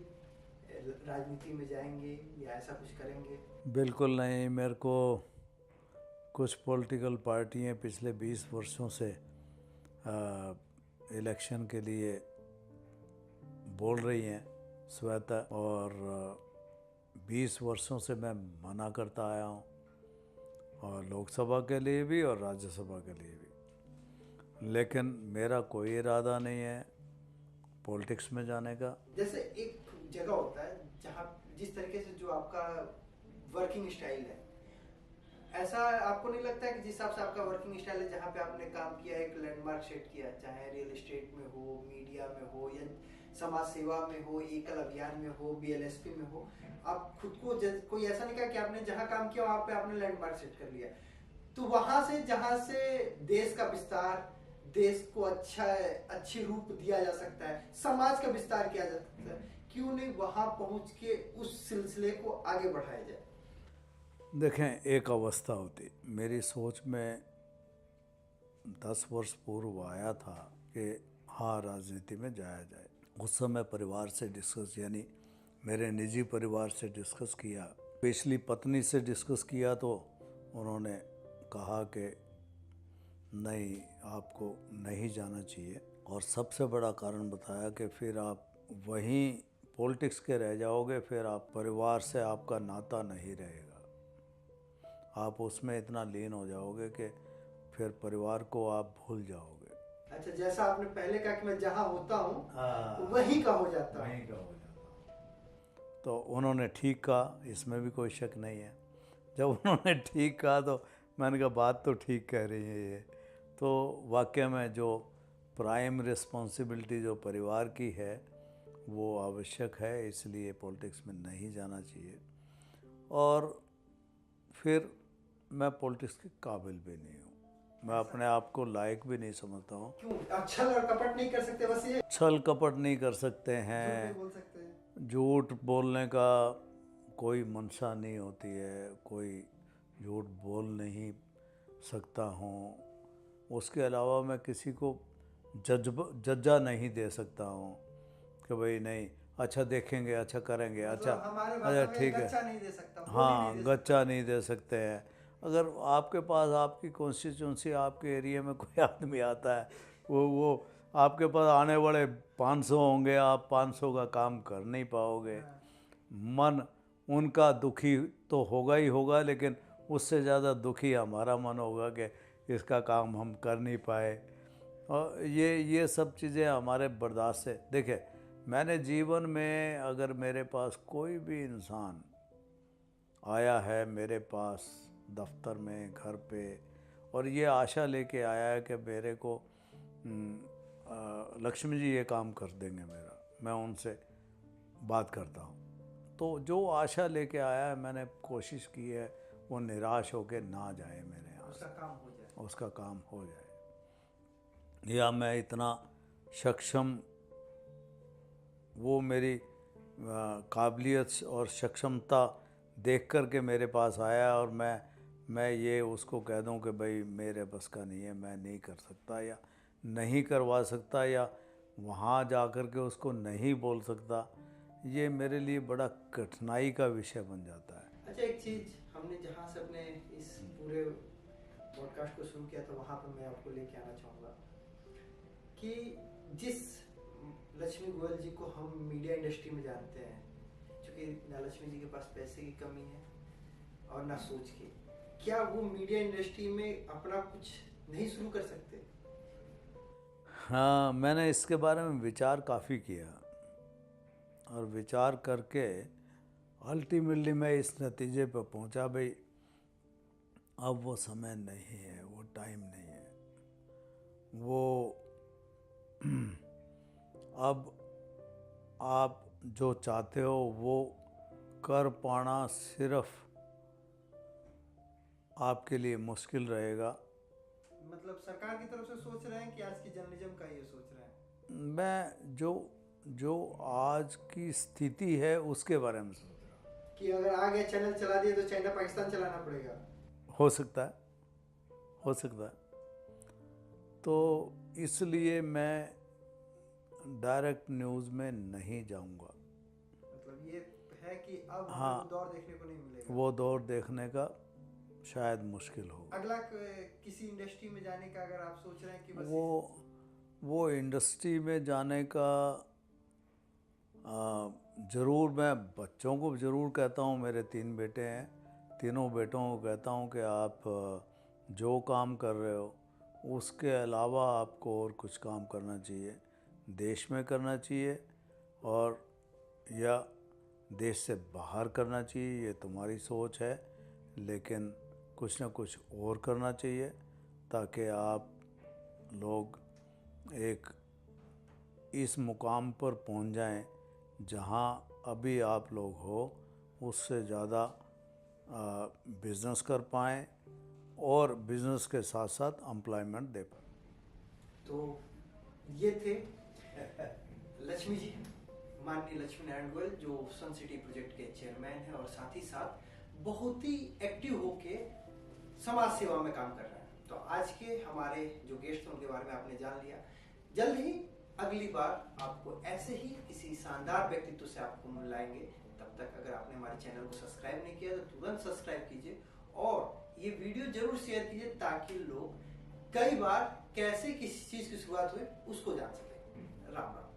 राजनीति में जाएंगे या ऐसा कुछ करेंगे? बिल्कुल नहीं। मेरे को कुछ पॉलिटिकल पार्टियां पिछले 20 वर्षों से इलेक्शन के लिए बोल रही हैं स्वतः, और 20 वर्षों से मैं मना करता आया हूँ, और लोकसभा के लिए भी और राज्यसभा के लिए भी। लेकिन मेरा कोई इरादा नहीं है पॉलिटिक्स में जाने का। जैसे एक जगह होता है जहाँ जिस तरीके से जो आपका वर्किंग स्टाइल है, ऐसा आपको नहीं लगता है कि जिस हिसाब से आपका वर्किंग स्टाइल है, जहाँ पे आपने काम किया, एक लैंडमार्क सेट किया, चाहे रियल एस्टेट में हो, मीडिया में हो, या समाज सेवा में हो, एकल अभियान में हो, बीएलएसपी में हो, आप खुद को कोई ऐसा नहीं कहा कि आपने जहाँ काम किया वहाँ पे आपने लैंडमार्क सेट कर लिया। तो वहां से जहाँ से देश का विस्तार, देश को अच्छी रूप दिया जा सकता है, समाज का विस्तार किया जा सकता है, क्यों नहीं वहां पहुंच के उस सिलसिले को आगे बढ़ाया जाए? देखें, एक अवस्था होती, मेरी सोच में 10 वर्ष पूर्व आया था कि हाँ, राजनीति में जाया जाए। उस समय परिवार से डिस्कस, यानी मेरे निजी परिवार से डिस्कस किया, पिछली पत्नी से डिस्कस किया, तो उन्होंने कहा कि नहीं, आपको नहीं जाना चाहिए। और सबसे बड़ा कारण बताया कि फिर आप वहीं पॉलिटिक्स के रह जाओगे, फिर आप परिवार से आपका नाता नहीं रहेगा, आप उसमें इतना लीन हो जाओगे कि फिर परिवार को आप भूल जाओगे। अच्छा, जैसा आपने पहले कहा कि मैं जहाँ होता हूँ हाँ, वहीं का हो जाता वहीं का हो जाता। तो उन्होंने ठीक कहा, इसमें भी कोई शक नहीं है। जब उन्होंने ठीक कहा तो मैंने कहा बात तो ठीक कह रही है ये। तो वाकई में जो प्राइम रिस्पॉन्सिबिलिटी जो परिवार की है वो आवश्यक है, इसलिए पॉलिटिक्स में नहीं जाना चाहिए। और फिर मैं पॉलिटिक्स के काबिल भी नहीं हूँ, मैं अपने आप को लायक भी नहीं समझता हूँ। क्यों? छल और कपट नहीं कर सकते? बस ये छल कपट नहीं कर सकते झूठ हैं, नहीं बोल सकते हैं। झूठ बोलने का कोई मंशा नहीं होती है, कोई झूठ बोल नहीं सकता हूँ। उसके अलावा मैं किसी को जज्जा नहीं दे सकता हूँ कि भाई नहीं, अच्छा देखेंगे, अच्छा करेंगे, अच्छा हमारे अच्छा भाषा में ठीक है, गच्चा नहीं दे सकता, बोली हाँ, नहीं दे गच्चा नहीं दे सकते हैं, अगर आपके पास आपकी कॉन्स्टिट्यूंसी आपके एरिया में कोई आदमी आता है, वो आपके पास आने वाले 500 होंगे, आप 500 का काम कर नहीं पाओगे। मन उनका दुखी तो होगा ही होगा, लेकिन उससे ज़्यादा दुखी हमारा मन होगा कि इसका काम हम कर नहीं पाए। और ये सब चीज़ें हमारे बर्दाश्त से। देखिए, मैंने जीवन में अगर मेरे पास कोई भी इंसान आया है मेरे पास दफ्तर में, घर पे, और ये आशा लेके आया है कि मेरे को लक्ष्मी जी ये काम कर देंगे मेरा, मैं उनसे बात करता हूँ, तो जो आशा लेके आया है मैंने कोशिश की है वो निराश होके ना जाए मेरे यहाँ उसका काम हो जाए। उसका काम हो जाए, या मैं इतना सक्षम, वो मेरी काबिलियत और सक्षमता देख कर के मेरे पास आया और मैं ये उसको कह दूं कि भाई मेरे बस का नहीं है, मैं नहीं कर सकता या नहीं करवा सकता, या वहाँ जा कर के उसको नहीं बोल सकता, ये मेरे लिए बड़ा कठिनाई का विषय बन जाता है। अच्छा, एक चीज हमने जहाँ से अपने इस पूरे पॉडकास्ट को शुरू किया था वहाँ पर मैं आपको लेके आना चाहूँगा कि जिस लक्ष्मी गोयल जी को हम मीडिया इंडस्ट्री में जानते हैं, क्योंकि ना लक्ष्मी जी के पास पैसे की कमी है और ना सोच की, क्या वो मीडिया इंडस्ट्री में अपना कुछ नहीं शुरू कर सकते? हाँ, मैंने इसके बारे में विचार काफ़ी किया और विचार करके अल्टीमेटली मैं इस नतीजे पर पहुंचा, भाई अब वो समय नहीं है, वो टाइम नहीं है, वो अब आप जो चाहते हो वो कर पाना सिर्फ आपके लिए मुश्किल रहेगा। मतलब सरकार की तरफ से सोच रहे हैं कि आज की जर्नलिज्म का ये सोच रहे हैं? मैं जो आज की स्थिति है उसके बारे में सोच रहा हूँ कि अगर आ गया चैनल चला दिए तो चाइना पाकिस्तान चलाना पड़ेगा। हो सकता है। तो इसलिए मैं डायरेक्ट न्यूज़ में नहीं जाऊंगा। मतलब ये है कि अब हाँ, वो दौर देखने को नहीं मिलेगा। वो दौर देखने का शायद मुश्किल हो। अगला किसी इंडस्ट्री में जाने का अगर आप सोच रहे हैं कि बस वो इंडस्ट्री में जाने का ज़रूर, मैं बच्चों को ज़रूर कहता हूँ, मेरे 3 बेटे हैं, तीनों बेटों को कहता हूँ कि आप जो काम कर रहे हो उसके अलावा आपको और कुछ काम करना चाहिए, देश में करना चाहिए और या देश से बाहर करना चाहिए, ये तुम्हारी सोच है, लेकिन कुछ ना कुछ और करना चाहिए ताकि आप लोग एक इस मुकाम पर पहुंच जाएं जहां अभी आप लोग हो, उससे ज़्यादा बिज़नेस कर पाएँ और बिज़नेस के साथ साथ एम्प्लॉयमेंट दे पाएँ। तो ये थे लक्ष्मी जी, माननीय लक्ष्मी नारायण गोयल, जो सन सिटी प्रोजेक्ट के चेयरमैन हैं और साथ ही साथ बहुत ही एक्टिव होके समाज सेवा में काम कर रहे हैं। तो आज के हमारे जो गेस्ट हैं उनके बारे में आपने जान लिया। जल्द ही अगली बार आपको ऐसे ही किसी शानदार व्यक्तित्व से आपको मिलाएंगे। तब तक अगर आपने हमारे चैनल को सब्सक्राइब नहीं किया तो तुरंत सब्सक्राइब कीजिए और ये वीडियो जरूर शेयर कीजिए ताकि लोग कई बार कैसे किसी चीज की शुरुआत हुई उसको जान सकें। राम राम।